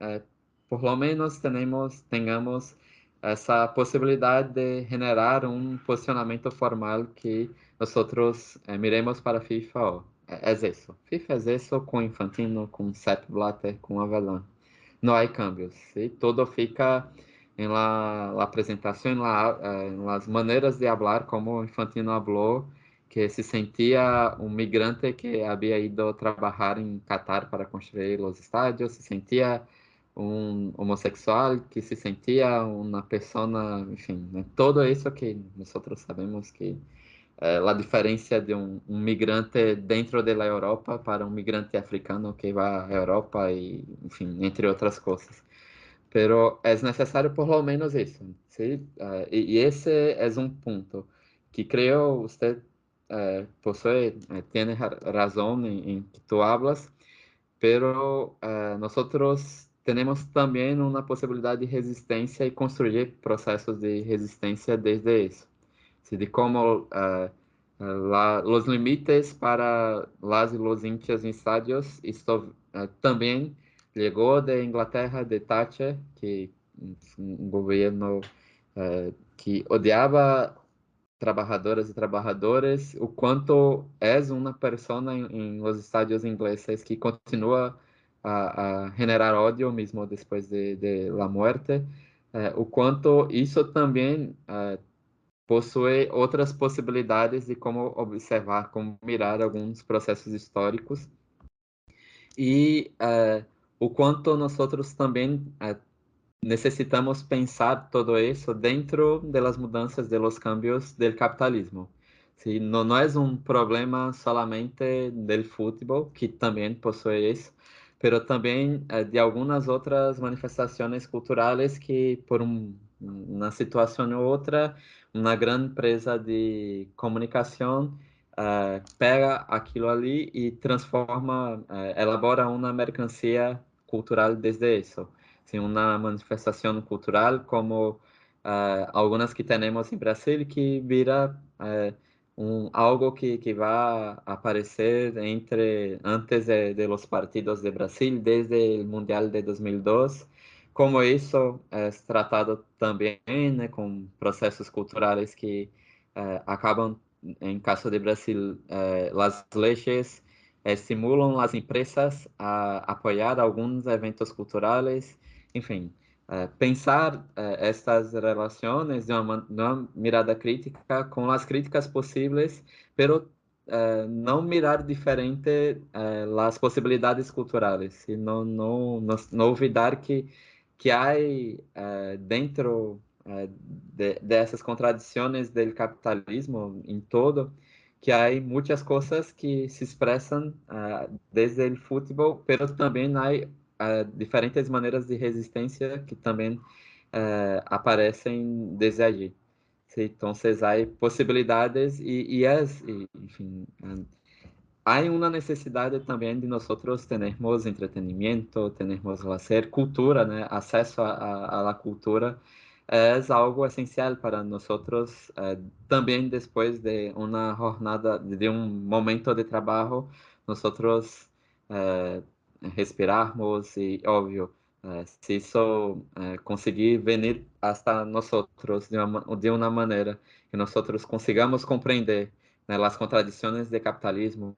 por lo menos tengamos esa posibilidad de generar un posicionamiento formal que nosotros miremos para FIFA. Es eso. FIFA es eso con Infantino, con Sepp Blatter, con Avellan. No hay cambios, ¿sí? Todo fica en la presentación, en las maneras de hablar, como Infantino habló, que se sentia um migrante que havia ido trabalhar em Qatar para construir os estádios, se sentia um homossexual, que se sentia uma pessoa, enfim, né? Todo isso que nós sabemos que a diferença de um migrante dentro da Europa para um migrante africano que vai à Europa e, enfim, entre outras coisas. Pero es necesario por lo menos eso, ¿sí? Y ese es un punto que creo usted posee, tiene razón en que tú hablas, pero nosotros tenemos también una posibilidad de resistencia y construir procesos de resistencia desde eso, ¿sí? De cómo los límites para las y los hinchas en estadios, esto también llegó de Inglaterra, de Thatcher, que um governo que odiava trabalhadoras e trabalhadores, o quanto és uma pessoa em os estádios ingleses que continua a generar ódio mesmo depois de la muerte, o quanto isso também possui outras possibilidades de como observar, como mirar alguns processos históricos e o quanto nós outros também necesitamos pensar todo isso dentro das mudanças, de los cambios del capitalismo. Sí, no es un problema solamente del fútbol, que también posee eso, pero también de algunas otras manifestaciones culturales que por una situación u otra, una gran empresa de comunicación pega aquilo ali e transforma, elabora uma mercancía cultural desde isso. Sim, uma manifestação cultural como algumas que temos em Brasil que vira algo que vai aparecer antes de los partidos de Brasil desde o Mundial de 2002, como isso é tratado também, né, com processos culturais que acabam, em caso de Brasil, as leis estimulam as empresas a apoiar alguns eventos culturais. Enfim, pensar estas relações de uma mirada crítica com as críticas possíveis, pero não mirar diferente as possibilidades culturais e não olvidar que há dentro dessas contradições do capitalismo em todo, que há muitas coisas que se expressam desde o futebol, pero também há diferentes maneiras de resistência que também aparecem desde allí. Sí, então, há possibilidades enfim, há uma necessidade também de nós termos entretenimento, termos lazer, cultura, né? Acesso a la cultura é algo essencial para nós também depois de uma jornada, de um momento de trabalho, nós respirarmos e, óbvio, se isso conseguir venir hasta nós de uma maneira que nós consigamos compreender né, las contradiciones de capitalismo,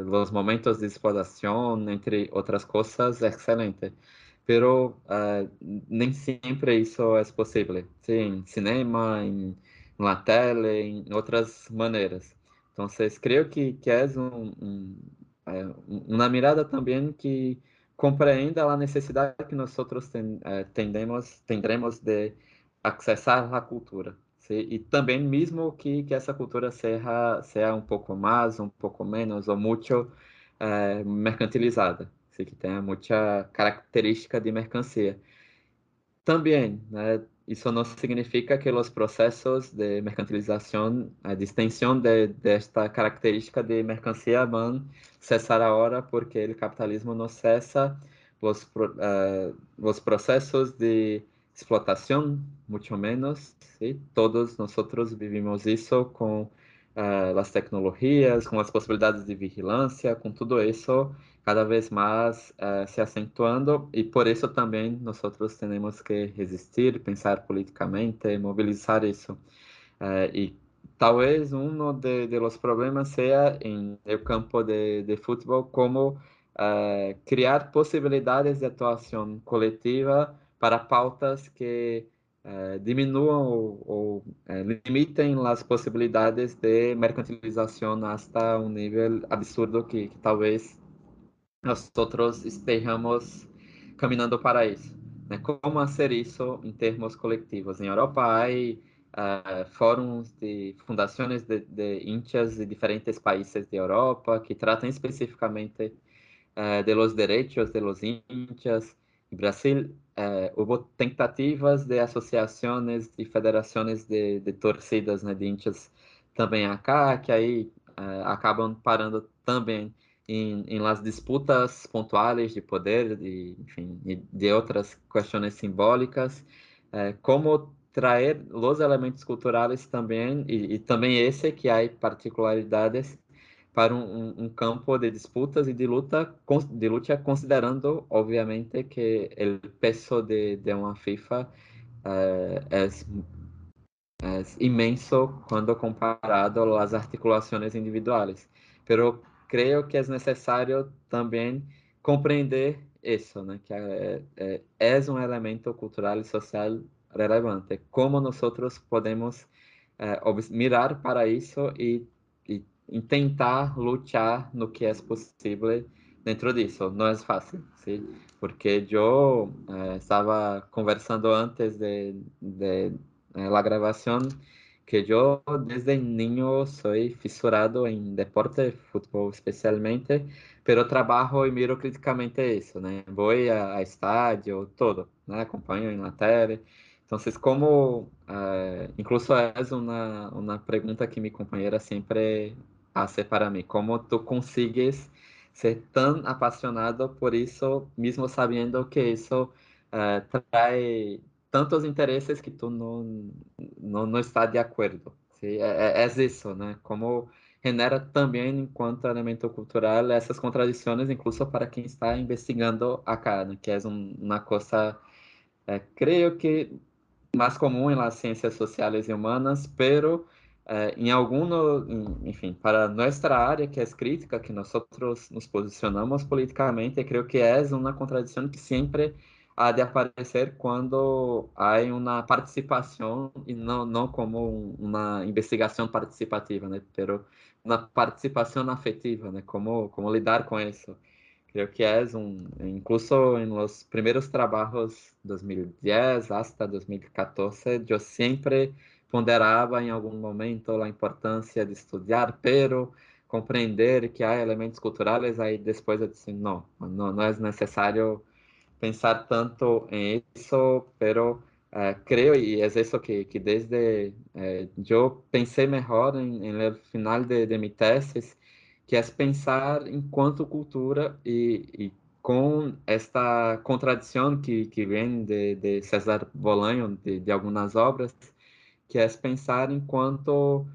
los momentos de explotación, entre outras coisas, excelente. Pero nem sempre isso é possível, sim, em cinema, na tele, em outras maneiras. Então, creio que é uma mirada também que compreenda a necessidade que nós tendremos de acessar a cultura. ¿Sí? E também mesmo que essa cultura seja um pouco mais, um pouco menos, ou muito mercantilizada, ¿sí? Que tenha muita característica de mercancia. Também, né, isso não significa que os processos de mercantilização, a extensão desta característica de mercancia vão cessar agora, porque o capitalismo não cessa, os processos de explotação, muito menos, ¿sí? Todos nós vivimos isso com as tecnologias, com as possibilidades de vigilância, com tudo isso cada vez mais se acentuando e por isso também nós temos que resistir, pensar politicamente, mobilizar isso. E talvez um de los problemas seja em el campo de futebol como criar possibilidades de atuação coletiva para pautas que diminuam ou limitem as possibilidades de mercantilização hasta um nível absurdo que talvez nós estejamos caminhando para isso. Né? Como fazer isso em termos coletivos? Em Europa há fóruns de fundações de índias de diferentes países de Europa que tratam especificamente de los derechos de los índias. Em Brasil, houve tentativas de associações e federações de torcidas, né, de índias também acá, que aí acabam parando também em las disputas pontuais de poder, enfim, de outras questões simbólicas, como trazer os elementos culturais também, e também esse que há particularidades para um campo de disputas e de luta, considerando, obviamente, que o peso de uma FIFA é inmenso quando comparado às articulações individuais. Pero creio que é necessário também compreender isso, né? Que é um elemento cultural e social relevante. Como nós podemos mirar para isso e tentar lutar no que é possível dentro disso. Não é fácil, sim? Porque eu estava conversando antes de la grabación que yo desde niño soy fisurado en deporte, fútbol especialmente, pero trabajo y miro críticamente eso, ¿no? Voy a estadio, todo, ¿no? Acompanho en la tele. Entonces, como, incluso es una pregunta que mi compañera siempre hace para mí, ¿cómo tú consigues ser tan apasionado por isso, mesmo sabendo que isso trae tantos interesses que tu não está de acordo. ¿Sí? É isso, né? Como genera também, enquanto elemento cultural, essas contradições, incluso para quem está investigando acá, né? Que é uma coisa, creio que mais comum em las ciências sociais e humanas, pero em algum, enfim, para nossa área, que é crítica, que nós nos posicionamos politicamente, creio que é uma contradição que sempre há de aparecer quando há uma participação, e não como uma investigação participativa, né? Pero uma participação afetiva, né? Como lidar com isso. Creo que es incluso en los primeros trabajos 2010 hasta 2014, yo siempre ponderaba en algún momento la importancia de estudiar, pero comprender que hay elementos culturales, ahí después de decir, no es necesario pensar tanto en eso, pero creo, y es eso que desde yo pensé mejor en el final de mi tesis, que é pensar enquanto cultura e com esta contradição que vem de César Bolanho, de algumas obras, que é pensar enquanto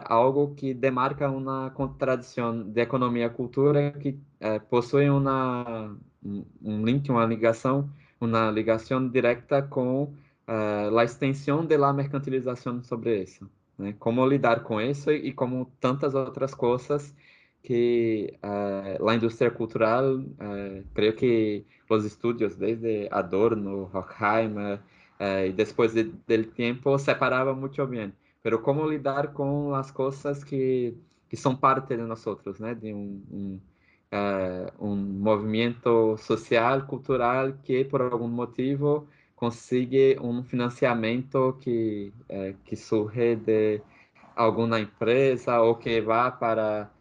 algo que demarca uma contradição de economia e cultura que possui link, uma ligação direta com a extensão da mercantilização sobre isso. né? Como lidar com isso e como tantas outras coisas que a indústria cultural, creio que os estudos desde Adorno, Horkheimer, e depois del tempo separava muito bem. Pero como lidar com as coisas que são parte de nós outros, né? De um movimento social, cultural que por algum motivo consigue um financiamento que surge de alguma empresa ou que vá para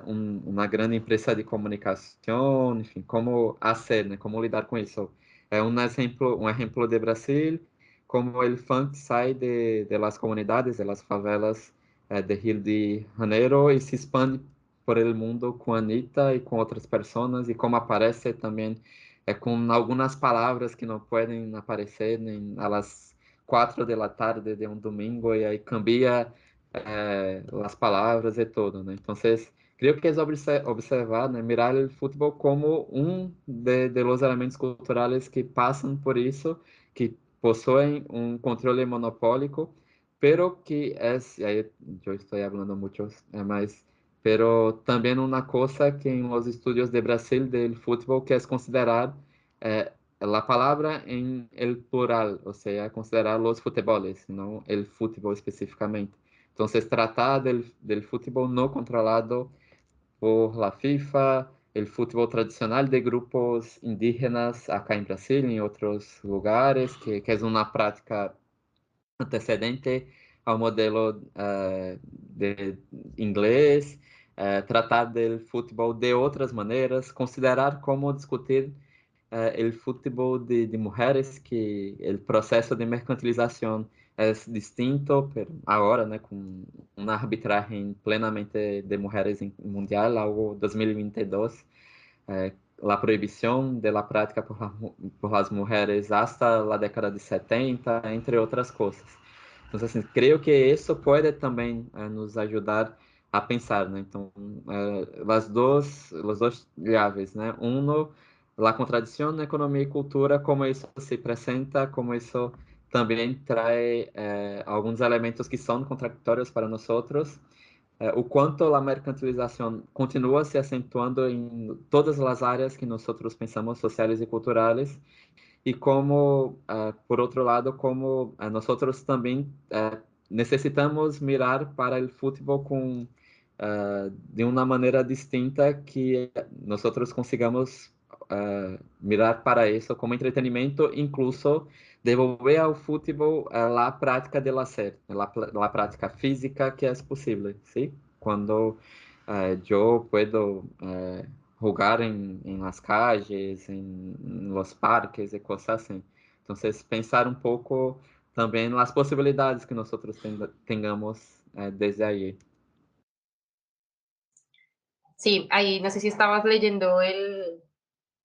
uma grande empresa de comunicação, enfim, como hacer, né? Como lidar com isso. É um exemplo de Brasil, como o funk sai de las comunidades, de las favelas de Rio de Janeiro e se expande por el mundo com a Anitta e com outras pessoas, e como aparece também com algumas palavras que não podem aparecer nem às 4 da tarde de um domingo, e aí cambia as palavras e todo, né? Então, creo que é observar, né, mirar o futebol como de los elementos culturales que passam por isso, que possuem um controle monopólico, pero que é, e aí eu estou falando muito, mas pero também uma coisa que em los estudos de Brasil del fútbol que é considerar a palavra em el plural, ou seja, considerar los futeboles, não el fútbol especificamente. Entonces, tratar del fútbol no controlado por la FIFA, el fútbol tradicional de grupos indígenas acá en Brasil y en otros lugares, que es una práctica antecedente ao modelo de inglês, tratar del futebol de outras maneiras, considerar como discutir o futebol de mulheres, que o processo de mercantilização é distinto, agora, né, com uma arbitragem plenamente de mulheres em mundial, algo 2022, a proibição de la prática por las mujeres hasta la década de 70, entre outras coisas. Então, assim, creio que isso pode também nos ajudar a pensar, né? Então, as duas llaves, né? La contradição na economia e cultura, como isso se apresenta, como isso também traz alguns elementos que são contraditórios para nós outros, o quanto a mercantilização continua se acentuando em todas as áreas que nós pensamos sociais e culturais, e como, por outro lado, como nós também necessitamos mirar para o futebol de uma maneira distinta, que nós consigamos mirar para isso como entretenimento, incluso devolver ao futebol a prática de lazer, a prática física que é possível, ¿sí? Quando eu puedo jugar em las calles, em los parques e coisas assim. Então, pensar um pouco também nas possibilidades que nós tengamos desde aí. Sí, ahí no sé si estabas leyendo el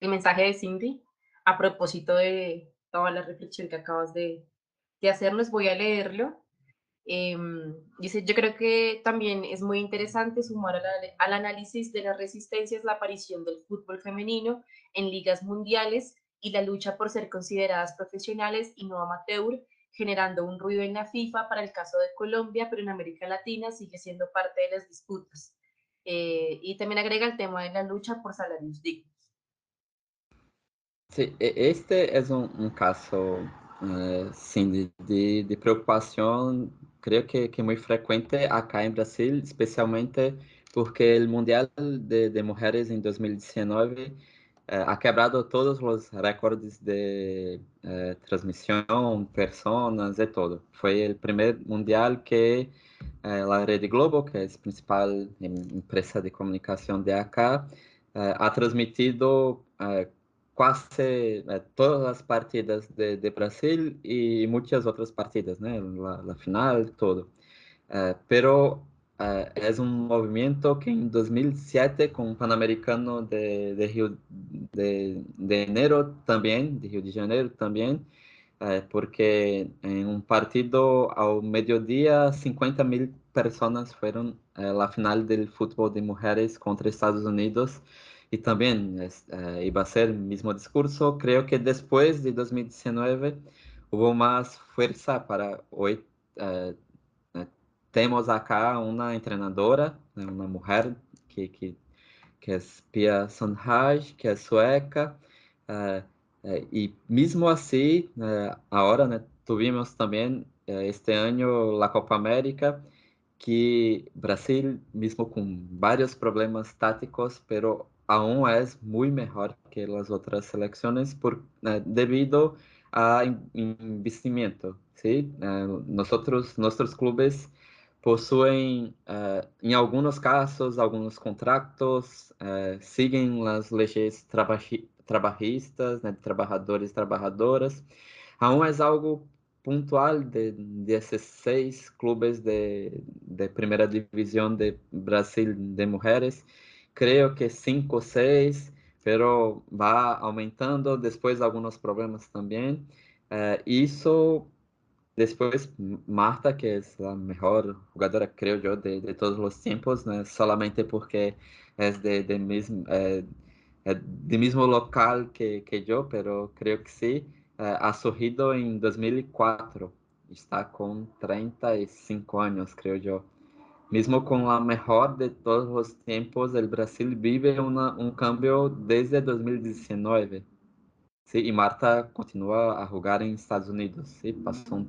mensaje de Cindy a propósito de toda la reflexión que acabas de hacernos. Voy a leerlo. Dice, yo creo que también es muy interesante sumar al análisis de las resistencias la aparición del fútbol femenino en ligas mundiales y la lucha por ser consideradas profesionales y no amateur, generando un ruido en la FIFA para el caso de Colombia, pero en América Latina sigue siendo parte de las disputas. Y también agrega el tema de la lucha por salarios dignos. Sí, este es un caso, sim, de preocupação, creio que muito frequente acá em Brasil, especialmente porque o Mundial de Mulheres em 2019 ha quebrado todos os recordes de transmissão, personas e todo. Foi o primeiro Mundial que a Rede Globo, que é a principal empresa de comunicação de acá, ha transmitido quase todas as partidas de Brasil e muitas outras partidas, né? La final, todo. Pero é um movimento que em 2007, com o Pan-Americano de Rio de Janeiro também, de Rio de Janeiro também, porque em um partido ao meio-dia, 50.000 pessoas foram à final do futebol de mulheres contra Estados Unidos, e também iba a ser o mesmo discurso. Creio que depois de 2019 houve mais força para hoje temos acá uma treinadora, né, uma mulher que é Pia Sundhage, que é sueca, e mesmo assim, agora, né, tivemos também este ano a Copa América, que Brasil, mesmo com vários problemas táticos, pero aún é muito melhor que as outras seleções devido a investimento, ¿sí? Nossos clubes possuem, em alguns casos, alguns contratos, seguem as leis trabalhistas, né, de trabalhadores e trabalhadoras. Aún é algo puntual de esses 6 clubes de primeira divisão de Brasil de mulheres. Creio que 5 ou 6, pero vai aumentando. Depois, alguns problemas também. Isso, depois, Marta, que é a melhor jogadora, creio eu, de todos os tempos, né? Solamente porque é de mesmo local que eu, pero creio que sim. Ha surgido em 2004, está com 35 anos, creio eu. Mesmo com a melhor de todos os tempos, o Brasil vive cambio desde 2019. Sí, e Marta continua a jogar em Estados Unidos. Sí, passou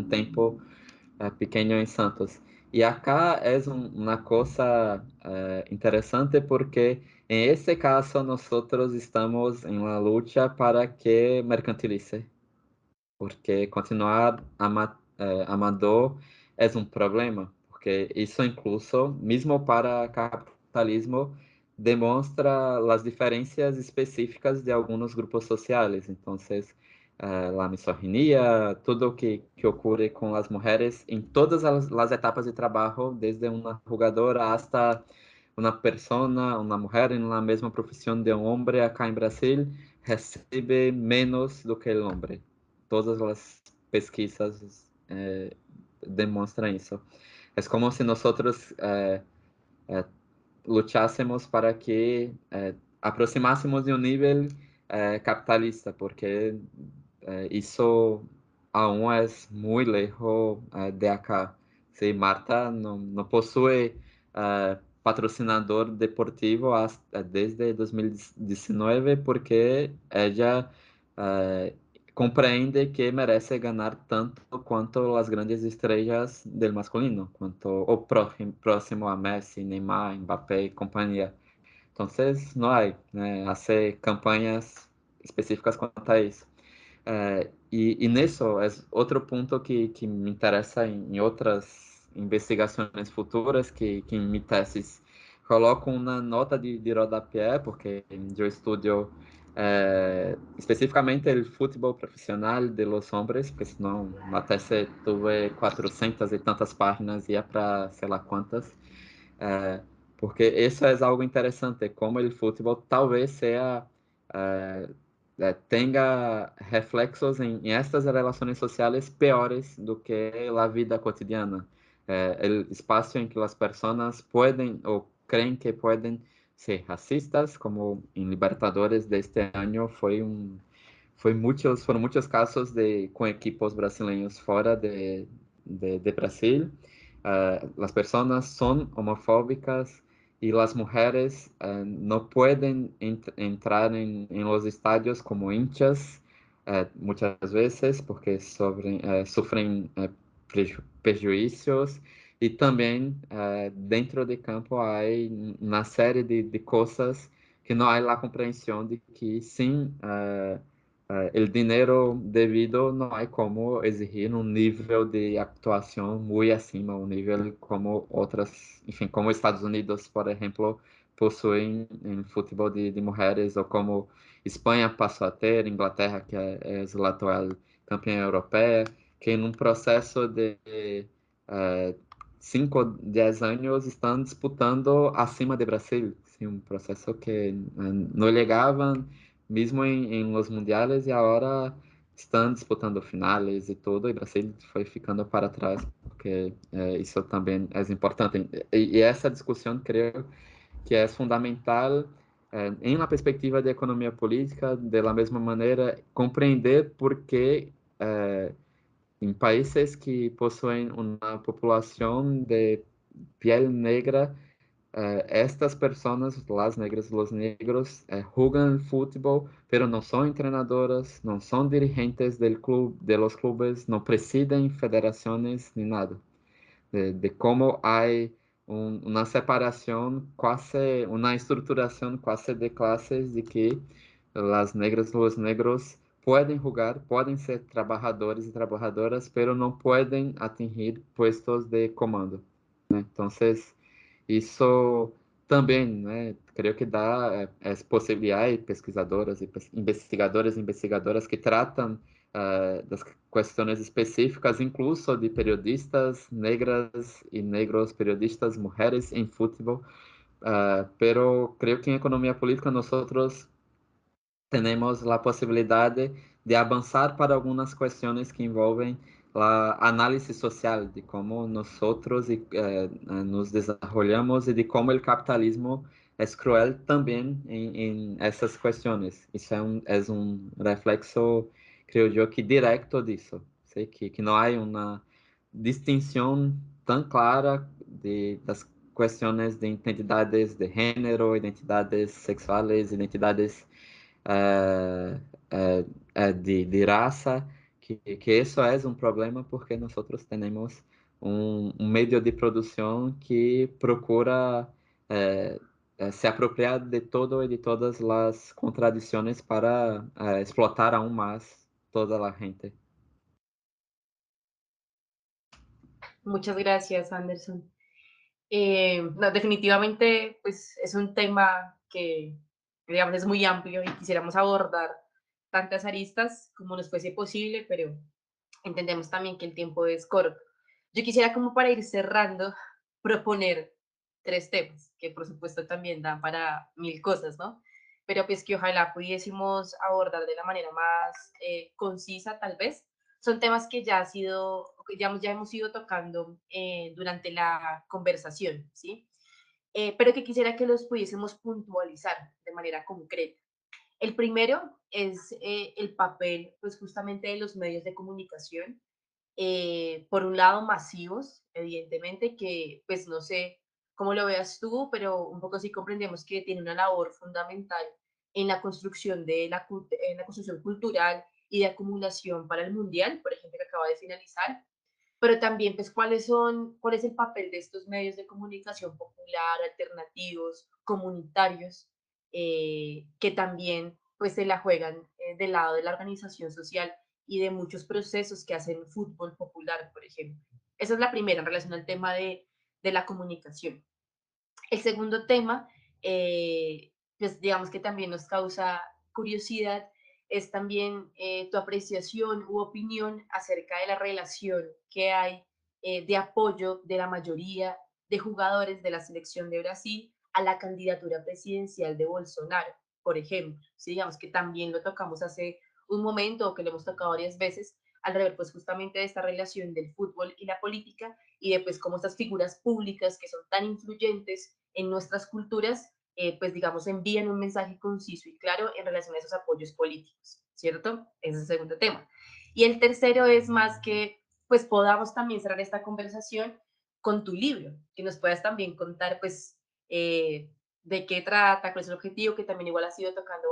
tempo pequeno em Santos. E acá é uma coisa interessante porque em esse caso nós estamos em uma luta para que mercantilize, porque continuar amador é um problema, porque isso incluso, mesmo para capitalismo, demonstra as diferenças específicas de alguns grupos sociais. Então, a misoginia, tudo o que ocorre com as mulheres em todas as etapas de trabalho, desde uma jogadora hasta uma persona, uma mulher em la mesma profissão de um homem acá em Brasil, recebe menos do que o homem. Todas as pesquisas demonstram isso. É como se nós lutássemos para que aproximássemos de um nível capitalista, porque isso aún é muito lejos de acá. Sí, Marta não possui patrocinador deportivo desde 2019 porque ela compreende que merece ganhar tanto quanto as grandes estrelas do masculino, quanto o próximo a Messi, Neymar, Mbappé e companhia. Então, não há, né, hacer campanhas específicas quanto a isso. E nisso é outro ponto que me interessa em outras investigações futuras, que em minha tese coloco uma nota de rodapé, porque eu estudo especificamente o futebol profissional de los hombres, porque senão na tese tuve 400 e tantas páginas, ia para sei lá quantas, porque isso é algo interessante, como o futebol talvez seja tenha reflexos em estas relações sociais piores do que a vida cotidiana. O espaço em que as pessoas podem ou creem que podem ser racistas, como em Libertadores deste ano foram muitos casos com equipos brasileiros fora de Brasil. As pessoas são homofóbicas e as mulheres não podem entrar em los estádios como hinchas muitas vezes porque sofrem prejuízos e também dentro de campo há uma série de coisas que não há a compreensão de que sim o dinheiro devido não há como exigir um nível de atuação muito acima, um nível como outras, enfim, como os Estados Unidos, por exemplo, possuem em futebol de mulheres, ou como Espanha passou a ter, Inglaterra, que é a atual campeã europeia, que em um processo de 5 ou 10 anos estão disputando acima de Brasil, sim, um processo que não chegavam mesmo em los mundiales, e agora estão disputando finales e tudo, e o Brasil foi ficando para trás, porque isso também é importante. E essa discussão, creio que é fundamental em uma perspectiva de economia política, de la mesma maneira, compreender por que em países que possuem uma população de piel negra, estas pessoas, las negras, los negros, jugam futebol, pero não são treinadoras, não são dirigentes del club, de los clubes, não presidem federações nem nada. De como há uma separação, quase, uma estruturação quase de classes, de que as negras, os negros podem jogar, podem ser trabalhadores e trabalhadoras, pero não podem atingir puestos de comando, né? Então, isso também, né, creio que dá possibilidade pesquisadoras e investigadores e investigadoras que tratam das questões específicas, incluso de periodistas negras e negros, periodistas mulheres em futebol, pero creio que em economia política nós temos a possibilidade de avançar para algumas questões que envolvem a análise social de como nós nos desenvolvemos e de como o capitalismo é cruel também em essas questões. Isso é reflexo, creio eu, que direto disso. Sei que não há uma distinção tão clara das questões de identidades de gênero, identidades sexuais, identidades de raça, que isso é um problema porque nós temos um meio de produção que procura se apropriar de todo e de todas as contradições para explotar aún mais toda a gente. Muchas gracias, Anderson. No, definitivamente, pues es un tema que, digamos, es muy amplio y quisiéramos abordar tantas aristas como nos fuese posible, pero entendemos también que el tiempo es corto. Yo quisiera, como para ir cerrando, proponer tres temas, que por supuesto también dan para mil cosas, ¿no? Pero pues que ojalá pudiésemos abordar de la manera más concisa, tal vez. Son temas que ya, ya hemos ido tocando durante la conversación, ¿sí? Pero que quisiera que los pudiésemos puntualizar de manera concreta. El primero es el papel, pues justamente de los medios de comunicación, por un lado masivos, evidentemente, que pues no sé cómo lo veas tú, pero un poco sí comprendemos que tiene una labor fundamental en la construcción en la construcción cultural y de acumulación para el mundial, por ejemplo, que acaba de finalizar, pero también pues cuál es el papel de estos medios de comunicación popular, alternativos, comunitarios, que también pues se la juegan del lado de la organización social y de muchos procesos que hacen fútbol popular, por ejemplo. Esa es la primera en relación al tema de la comunicación. El segundo tema, pues digamos que también nos causa curiosidad, es también tu apreciación u opinión acerca de la relación que hay de apoyo de la mayoría de jugadores de la selección de Brasil a la candidatura presidencial de Bolsonaro, por ejemplo. Sí, digamos que también lo tocamos hace un momento, o que lo hemos tocado varias veces, alrededor pues justamente de esta relación del fútbol y la política, y de pues cómo estas figuras públicas que son tan influyentes en nuestras culturas, pues digamos, envían un mensaje conciso y claro en relación a esos apoyos políticos, ¿cierto? Ese es el segundo tema. Y el tercero es más que pues podamos también cerrar esta conversación con tu libro, que nos puedas también contar pues de qué trata, cuál es el objetivo, que también igual has ido tocando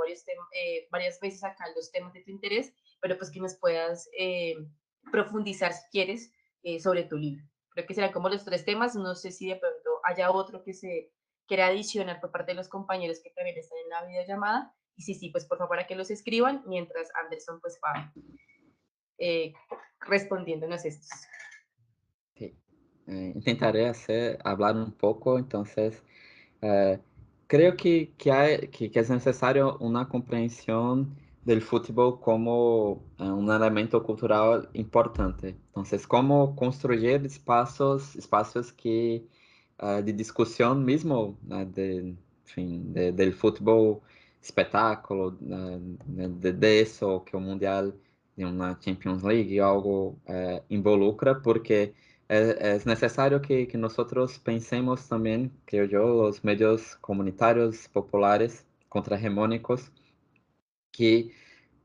varias veces acá los temas de tu interés, pero pues que nos puedas profundizar si quieres sobre tu libro. Creo que serán como los tres temas, no sé si de pronto haya otro que se quiera adicionar por parte de los compañeros que también están en la videollamada, y sí, pues por favor para que los escriban, mientras Anderson pues va respondiéndonos estos. Sí. Intentaré hablar un poco, entonces creo que es necesario una comprensión del fútbol como un elemento cultural importante. Entonces, cómo construir espacios que de discusión mismo del fútbol espetáculo, de eso que o Mundial de uma Champions League algo involucra, porque é necessário que nós pensemos também, creio eu, os meios comunitários populares contrahegemônicos que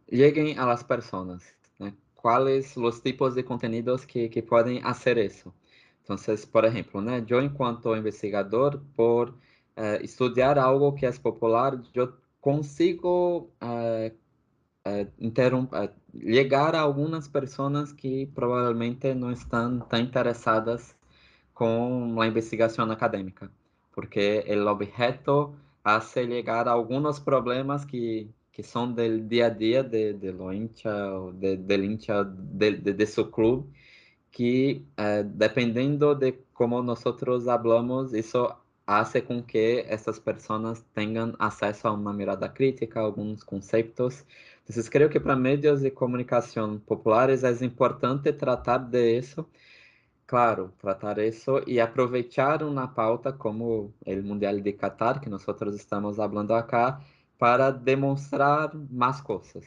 cheguem a las personas, né? cuáles los tipos de contenidos que pueden hacer eso. Entonces, por ejemplo, ¿no? Yo enquanto investigador, por estudiar algo que es popular, yo consigo llegar a algunas personas que probablemente no están tan interesadas con la investigación académica, porque el objeto hace llegar a algunos problemas que son del día a día de lo hincha, o del hincha de su club, que dependiendo de cómo nosotros hablamos, eso hace con que estas personas tengan acceso a una mirada crítica, a algunos conceptos. Entonces, creo que para medios de comunicación populares es importante tratar de eso. Claro, tratar eso y aprovechar una pauta como el Mundial de Qatar, que nosotros estamos hablando acá, para demostrar más cosas,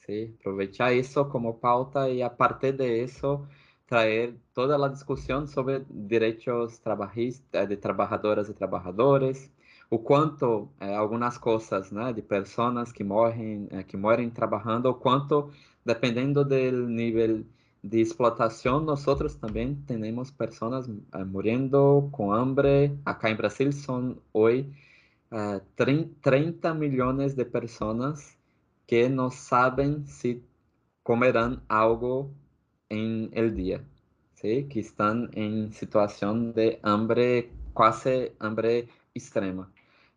¿sí? Aprovechar eso como pauta y a partir de eso traer toda la discusión sobre derechos trabalhistas, de trabajadoras y trabajadores, o quanto algumas coisas, né, de pessoas que morrem trabalhando, o quanto, dependendo do nível de explotación, nosotros también tenemos personas muriendo con hambre. Acá en Brasil son hoy 30 millones de personas que no saben si comerán algo en el día, ¿sí? Que están en situación de hambre, casi hambre extrema.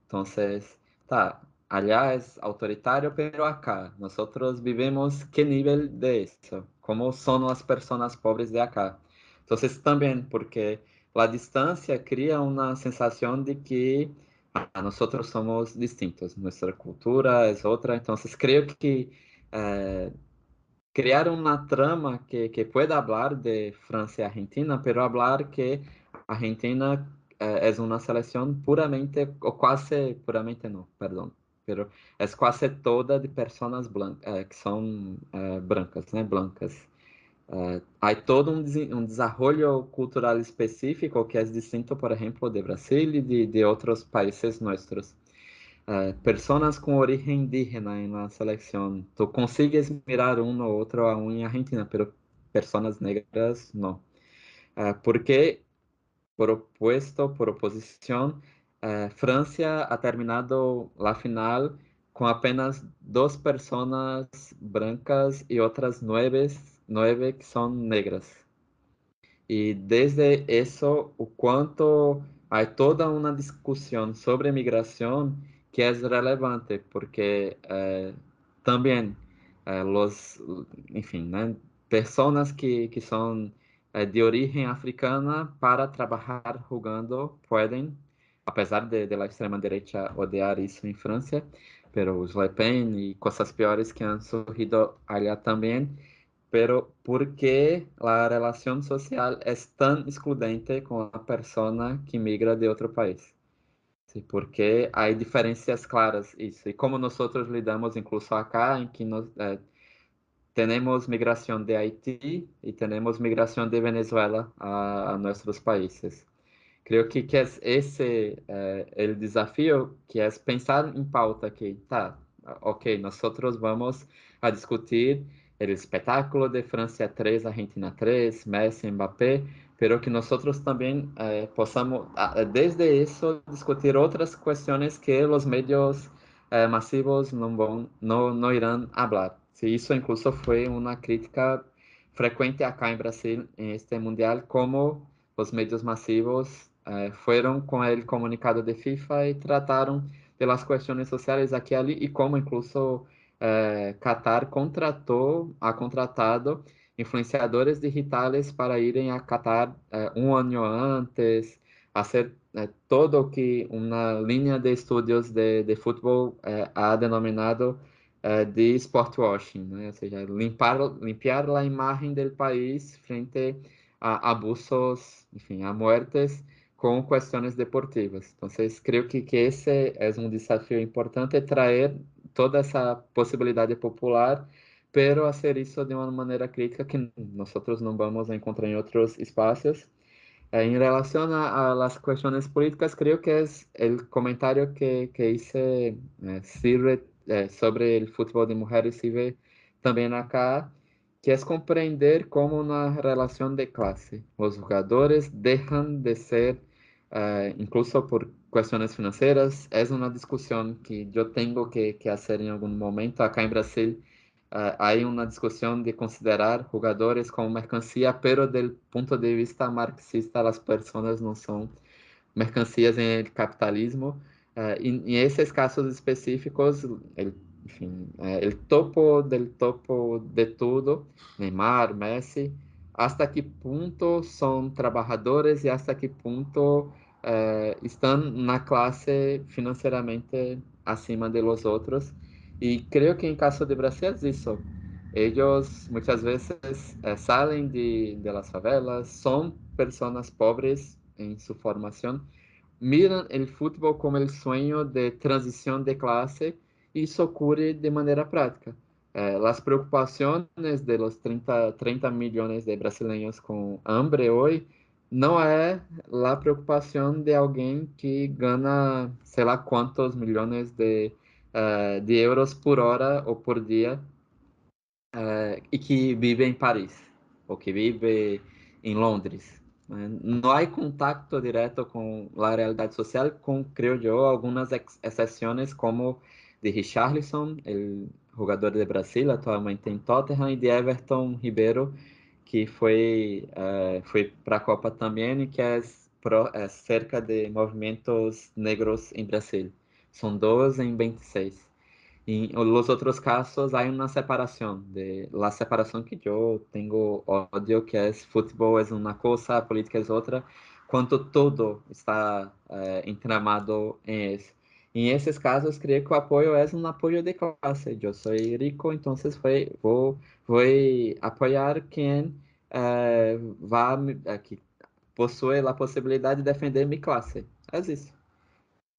Entonces, tá, allá es autoritario, pero acá nosotros vivimos qué nivel de eso, cómo son las personas pobres de acá. Entonces, también porque la distancia crea una sensación de que nosotros somos distintos, nuestra cultura es otra. Entonces, creo que crear una trama que pueda hablar de Francia y Argentina, pero hablar que Argentina es una selección puramente, o casi puramente no, perdón, pero es casi toda de personas blancas, que son brancas, né, blancas. Hay todo un desarrollo cultural específico que es distinto, por ejemplo, de Brasil y de otros países nuestros. Personas com origem indígena na seleção. Tu consigues mirar um ou outro aún en Argentina, pero personas negras no. Porque, por oposición, Francia ha terminado la final con apenas 2 personas brancas y otras nueve que son negras. E desde isso, o quanto há toda uma discussão sobre migração que é relevante, porque também los, enfim, né, pessoas que são de origem africana para trabalhar jogando podem, apesar de la extrema direita odiar isso em França, pero os Le Pen e coisas piores que han surgido allá também. Pero ¿por qué la relación social es tan excludente con la persona que migra de otro país? Sí, porque hay diferencias claras eso. Y como nosotros lidamos incluso acá, en que tenemos migración de Haití y tenemos migración de Venezuela a nuestros países. Creo que es ese el desafío, que es pensar en pauta que, tá, ok, nosotros vamos a discutir el espectáculo de Francia 3, Argentina 3, Messi, Mbappé, pero que nosotros también possamos, desde eso, discutir otras cuestiones que los medios masivos no irán a hablar. Sí, eso incluso fue una crítica frecuente acá en Brasil en este mundial, como os medios masivos foram com o comunicado de FIFA e trataram de las questões sociais aqui e ali, e como incluso Qatar ha contratado influenciadores digitais para irem a Qatar um ano antes, fazer todo o que uma linha de estudos de futebol ha denominado de sport washing, né? Ou seja, limpiar a imagem do país frente a abusos, enfim, a muertes com questões deportivas. Então, creio que esse é um desafio importante, trazer toda essa possibilidade popular, pero hacer isso de uma maneira crítica que nós não vamos encontrar em outros espaços. Em relação a las cuestiones políticas, creo que es el comentario que hice sirve sobre el fútbol de mujeres, sirve también acá. que es comprender cómo una relación de clase. Los jugadores dejan de ser, incluso por cuestiones financieras, es una discusión que yo tengo que hacer en algún momento. Acá en Brasil hay una discusión de considerar jugadores como mercancía, pero del punto de vista marxista, las personas no son mercancías en el capitalismo. Y en esos casos específicos, enfim, el topo del topo de todo, Neymar, Messi, hasta qué punto son trabajadores y hasta qué punto están en una clase financieramente acima de los otros. Y creo que en caso de Brasil es eso. Ellos muchas veces salen de las favelas, son personas pobres en su formación, miran el fútbol como el sueño de transición de clase y eso ocurre de manera práctica. Las preocupaciones de los 30 millones de brasileños con hambre hoy no es la preocupación de alguien que gana, sei lá cuántos millones de euros por hora o por día e que vive em Paris ou que vive em Londres. Né? Não há contato direto com a realidade social, com, creio eu, algumas exceções como de Richarlison, o jogador de Brasil, atualmente em Tottenham, e de Everton Ribeiro, que foi para a Copa também e que é cerca de movimentos negros em Brasil. São 12 em 26. En los otros casos hay una separación, de la separación que yo tengo odio, que es fútbol es una cosa, política es otra, cuando todo está entramado en eso. En esos casos creo que el apoyo es un apoyo de clase. Yo soy rico, entonces voy a apoyar quien que possui a possibilidade de defender minha classe. É isso.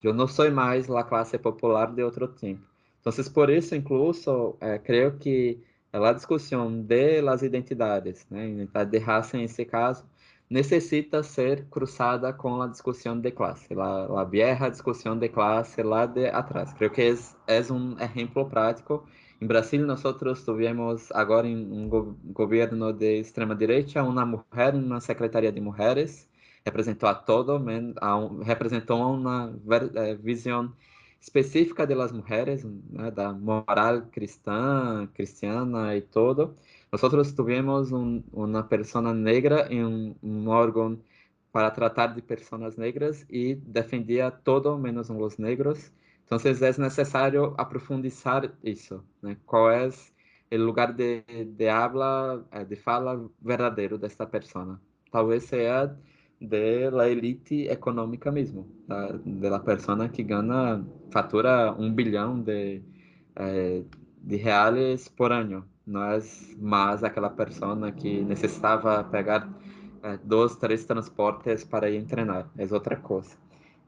Eu não sou mais a classe popular de outro tempo. Então, por isso, incluso, creio que a discussão de las identidades, né, identidade de raça, em esse caso, necessita ser cruzada com a discussão de classe, a vieja discussão de classe lá de atrás. Creio que é exemplo prático. Em Brasil, nós tivemos agora em governo de extrema direita uma mulher na secretaria de mulheres representou a todo, representou uma visão específica das mulheres, né, da moral cristã, cristiana e todo. Nós tivemos uma pessoa negra em órgão para tratar de pessoas negras e defendia todo menos os negros. Então, é necessário aprofundizar isso, né? Qual é o lugar de habla, de fala verdadeiro desta pessoa? Talvez seja de la elite económica mismo, de la persona que gana, factura 1 bilhão de reales por año. No es más aquella persona que necesitaba pegar 2, 3 transportes para ir entrenar, es otra cosa.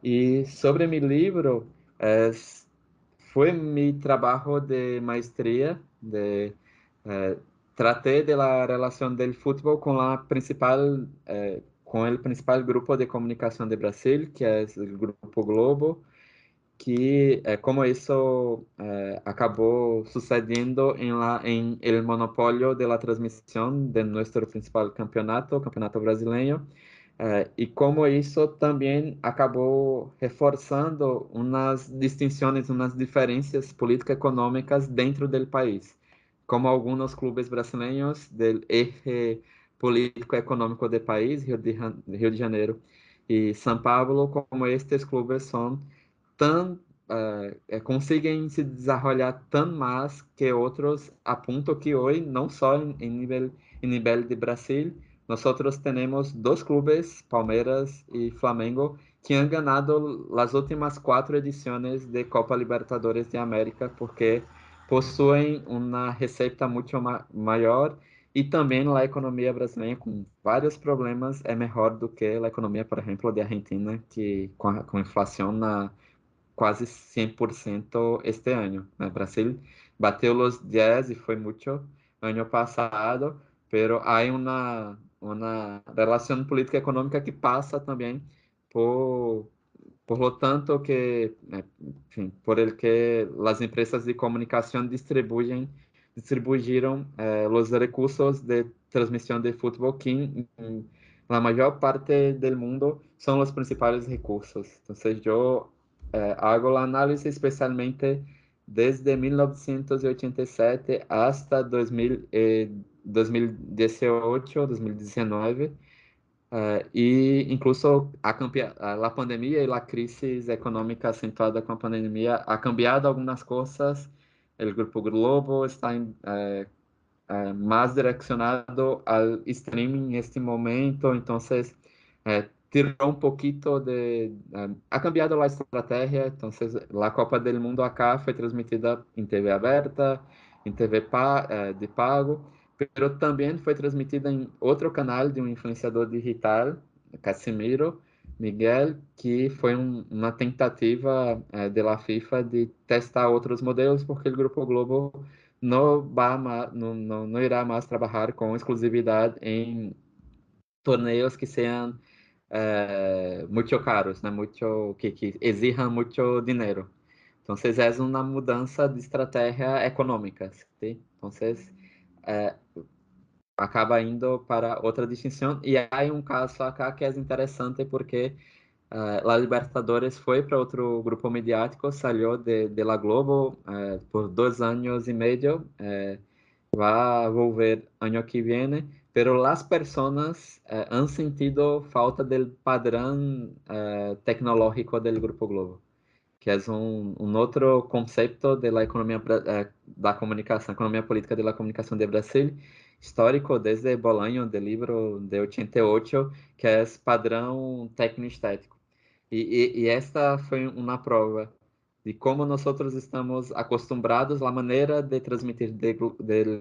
Y sobre mi libro, fue mi trabajo de maestría, traté de la relación del fútbol con la principal com o principal grupo de comunicação de Brasil, que é o Grupo Globo, que como isso acabou sucedendo em el monopólio de la transmissão de nosso principal campeonato, o Campeonato Brasileiro, e como isso também acabou reforçando umas distinções, umas diferenças político-econômicas dentro do país, como alguns clubes brasileiros do eje político-econômico do país, Rio de Janeiro e São Paulo, como estes clubes são tão conseguem se desenvolver tão mais que outros, a ponto que hoje, não só em nível de Brasil, nós temos 2 clubes, Palmeiras e Flamengo, que han ganado as últimas 4 edições de Copa Libertadores de América, porque possuem uma receita muito maior e também a economia brasileira, com vários problemas, é melhor do que a economia, por exemplo, de Argentina, que com inflação na quase 100% este ano. O Brasil bateu os 10 e foi muito ano passado, pero há uma relação política econômica que passa também por lo tanto que, enfim, por el que as empresas de comunicação distribuem distribuyeron los recursos de transmisión de fútbol que en la mayor parte del mundo son los principales recursos. Entonces yo hago la análisis especialmente desde 1987 hasta 2018, 2019. E incluso a pandemia e a crise econômica acentuada com a pandemia ha cambiado algumas coisas. O Grupo Globo está mais direcionado ao streaming neste momento, então tirou um pouquito ha cambiado a estratégia, então a Copa do Mundo acá foi transmitida em TV aberta, em TV de pago, pero também foi transmitida em outro canal de um influenciador digital, Casimiro Miguel, que foi uma tentativa da FIFA de testar outros modelos, porque o Grupo Globo não irá mais trabalhar com exclusividade em torneios que sejam muito caros, né? Que exijam muito dinheiro. Então, é uma mudança de estratégia econômica, ¿sí? Então, acaba indo para outra distinção. E há um caso acá que é interessante porque la Libertadores foi para outro grupo mediático, saiu de la Globo por 2 anos e meio, vai volver ano que vem, pero las personas han sentido falta del padrão tecnológico del Grupo Globo, que é um outro conceito da economia da comunicação, economia política da comunicação de Brasil, histórico desde Bolanho, do livro de 88, que é padrão técnico-estético. E esta foi uma prova de como nós estamos acostumbrados à maneira de transmitir do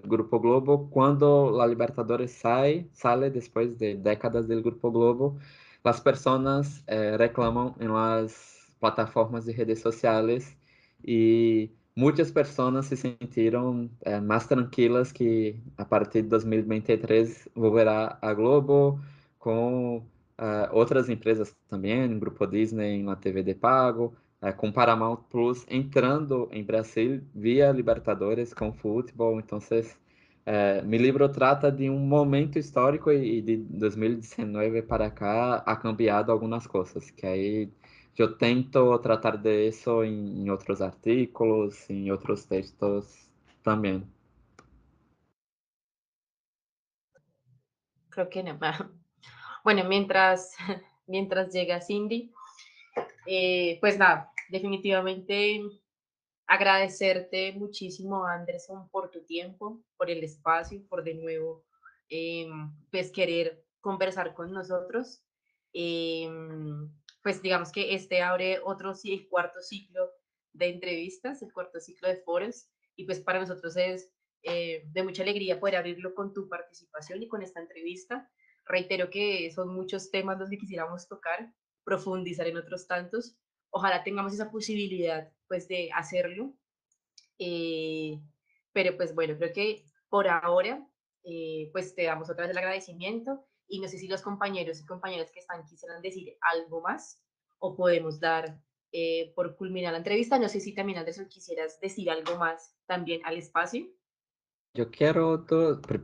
Grupo Globo quando a Libertadores sai depois de décadas do Grupo Globo, as pessoas reclamam em las plataformas de redes sociais e muitas pessoas se sentiram mais tranquilas que a partir de 2023 volverá a Globo com outras empresas também, Grupo Disney na TV de pago, com Paramount Plus entrando em Brasil via Libertadores com futebol. Então, meu livro trata de um momento histórico e de 2019 para cá ha cambiado algumas coisas, que aí eu tento tratar de isso em outros artículos, em outros textos também. Creo que no. Bueno, mientras, mientras llega Cindy, pues nada, definitivamente agradecerte muchísimo, Anderson, por tu tiempo, por el espacio, por de nuevo, pues querer conversar con nosotros. Eh, pues digamos que este abre el cuarto ciclo de entrevistas, el cuarto ciclo de foros, y pues para nosotros es de mucha alegría poder abrirlo con tu participación y con esta entrevista. Reitero que son muchos temas los que quisiéramos tocar, profundizar en otros tantos. Ojalá tengamos esa posibilidad pues de hacerlo. Eh, pero pues bueno, creo que por ahora pues te damos otra vez el agradecimiento y no sé si los compañeros y compañeras que están quisieran decir algo más o podemos dar por culminar la entrevista. No sé si también, Anderson, quisieras decir algo más también al espacio. Eu quero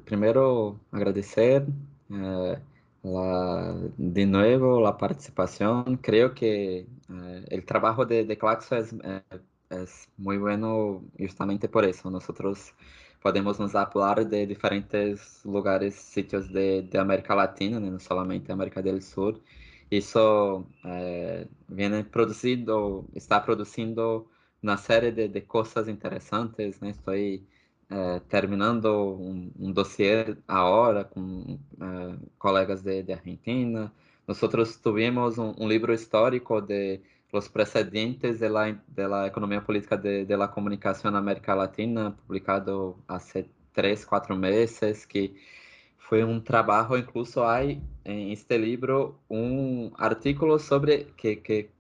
primeiro agradecer de novo a participação. Creio que o trabalho de Claxo é muito bueno justamente por isso. Nós podemos nos apoiar de diferentes lugares, sitios de América Latina, né? Não somente América do Sul. Isso está produzindo uma série de coisas interessantes, né? Estou terminando um dossiê agora com colegas de Argentina. Nós tivemos um livro histórico de los precedentes de la economía política de la comunicación en América Latina, publicado hace 3, 4 meses, que foi um trabalho, incluso há em este livro um artículo sobre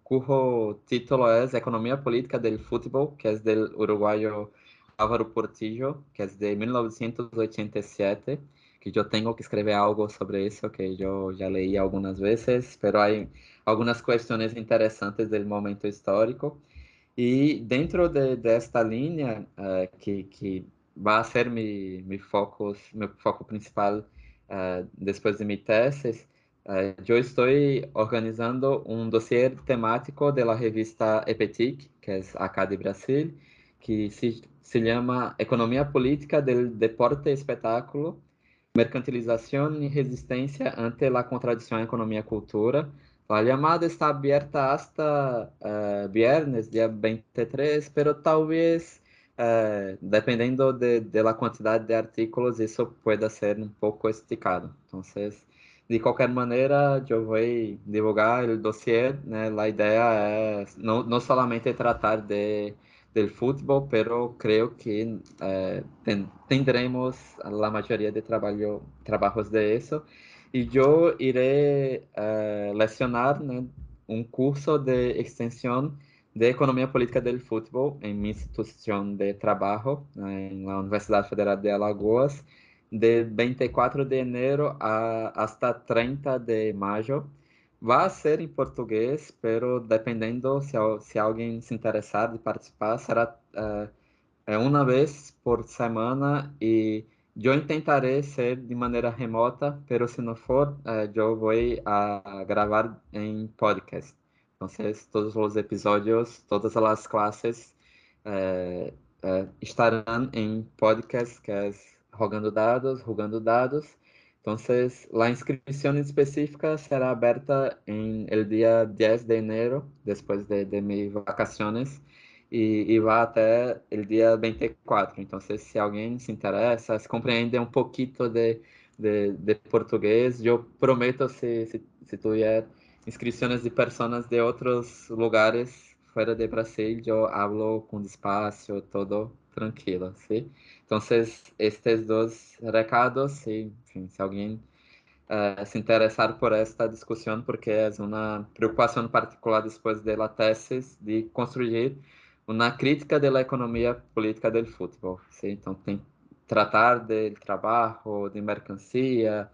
cujo título é Economia Política del Fútbol, que é do uruguaio Álvaro Portillo, que é de 1987, que eu tenho que escrever algo sobre isso, que eu já leí algumas vezes, mas há algumas questões interessantes do momento histórico. E dentro desta linha, que vai ser meu foco principal depois de minha tese. Eu estou organizando um dossiê temático da revista EPETIC, que é acá de Brasil, que se chama Economia Política del Deporte e Espetáculo, Mercantilização e Resistência ante a Contradição Economia-Cultura. A chamada está aberta hasta viernes, dia 23, pero talvez, dependendo de la quantidade de artículos, isso pueda ser um pouco esticado. Então, de qualquer maneira, eu vou divulgar o dossiê, né? A ideia é não somente tratar del fútbol, pero creo que tendremos la mayoría de trabajos de eso. Y yo iré lecionar, ¿no?, un curso de extensión de Economía Política del Fútbol en mi institución de trabajo, en la Universidad Federal de Alagoas, de 24 de enero hasta 30 de mayo. Vai ser em português, pero dependendo se alguém se interessar de participar, será uma vez por semana e eu tentarei ser de maneira remota, pero se não for, eu vou a gravar em podcast. Então, todos os episódios, todas as classes estarão em podcast, que é Rogando Dados. Entonces, la inscripción específica será abierta en el día 10 de enero, después de mis vacaciones, y va hasta el día 24. Entonces, si alguien se interesa, se comprende un poquito de portugués, yo prometo, si tuviera inscripciones de personas de otros lugares fuera de Brasil, yo hablo con despacio, todo tranquilo, ¿sí? Entonces, estes dos recados, e, enfim, se alguém se interessar por esta discussão, porque é uma preocupação particular depois da tese de construir uma crítica da economia política do futebol. ¿Sí? Então, tem tratar do trabalho, de mercancia,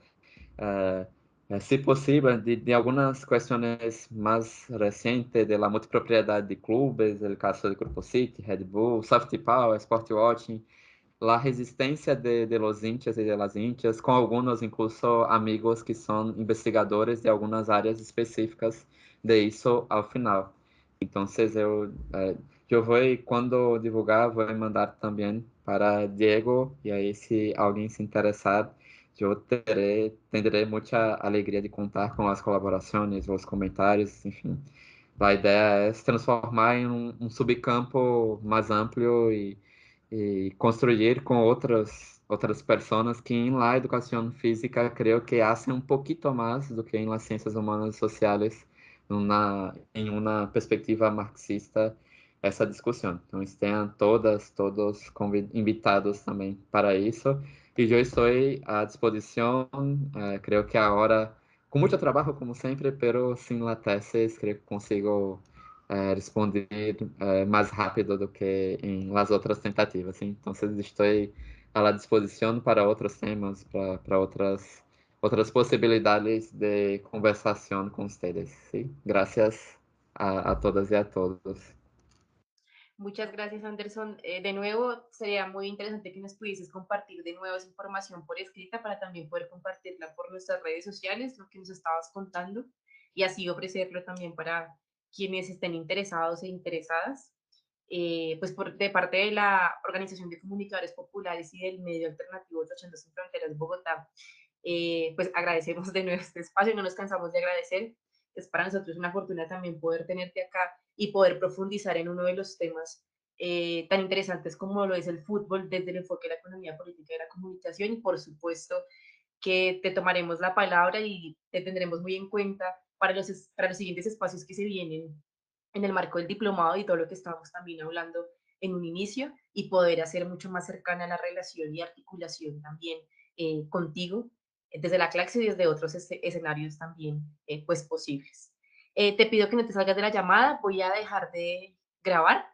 se possível, de algumas questões mais recentes da multipropriedade de clubes, o caso do Grupo City, Red Bull, Soft Power, Sport Watching, la resistência de los hinchas e de las hinchas, com alguns incluso amigos que são investigadores de algumas áreas específicas de isso ao final. Então, eu vou, quando divulgar, vou mandar também para Diego, e aí se alguém se interessar, eu terei muita alegria de contar com as colaborações, os comentários, enfim. A ideia é se transformar em um subcampo mais amplo e construir com outras pessoas que em la educação física creio que hacen um pouquito mais do que em las ciências humanas e sociais em uma perspectiva marxista essa discussão. Então estejam todos invitados também para isso. E eu estou à disposição, creio que agora, com muito trabalho, como sempre, pero sem la tesis, creio que consigo responder mais rápido do que em las outras tentativas. ¿Sí? Entonces estoy a la disposición para otros temas, para otras posibilidades de conversación con ustedes. ¿Sí? Gracias a todas y a todos. Muchas gracias, Anderson. De nuevo, sería muy interesante que nos pudieses compartir de nuevo esa información por escrita para también poder compartirla por nuestras redes sociales, lo que nos estabas contando, y así ofrecerlo también para quienes estén interesados e interesadas. Pues de parte de la Organización de Comunicadores Populares y del medio alternativo Luchando Sin Fronteras Bogotá, pues agradecemos de nuevo este espacio, no nos cansamos de agradecer. Es para nosotros una fortuna también poder tenerte acá y poder profundizar en uno de los temas tan interesantes como lo es el fútbol desde el enfoque de la economía política y la comunicación, y por supuesto que te tomaremos la palabra y te tendremos muy en cuenta para los siguientes espacios que se vienen en el marco del diplomado y todo lo que estábamos también hablando en un inicio, y poder hacer mucho más cercana la relación y articulación también contigo desde la clase y desde otros escenarios también pues posibles. Te pido que no te salgas de la llamada, voy a dejar de grabar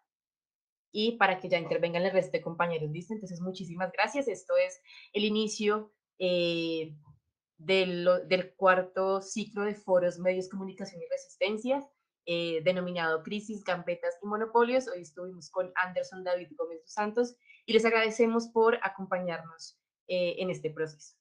y para que ya intervengan el resto de compañeros, ¿listo? Entonces, muchísimas gracias. Esto es el inicio del cuarto ciclo de foros, medios, comunicación y resistencias, denominado Crisis, Gambetas y Monopolios. Hoy estuvimos con Anderson David Gómez dos Santos y les agradecemos por acompañarnos en este proceso.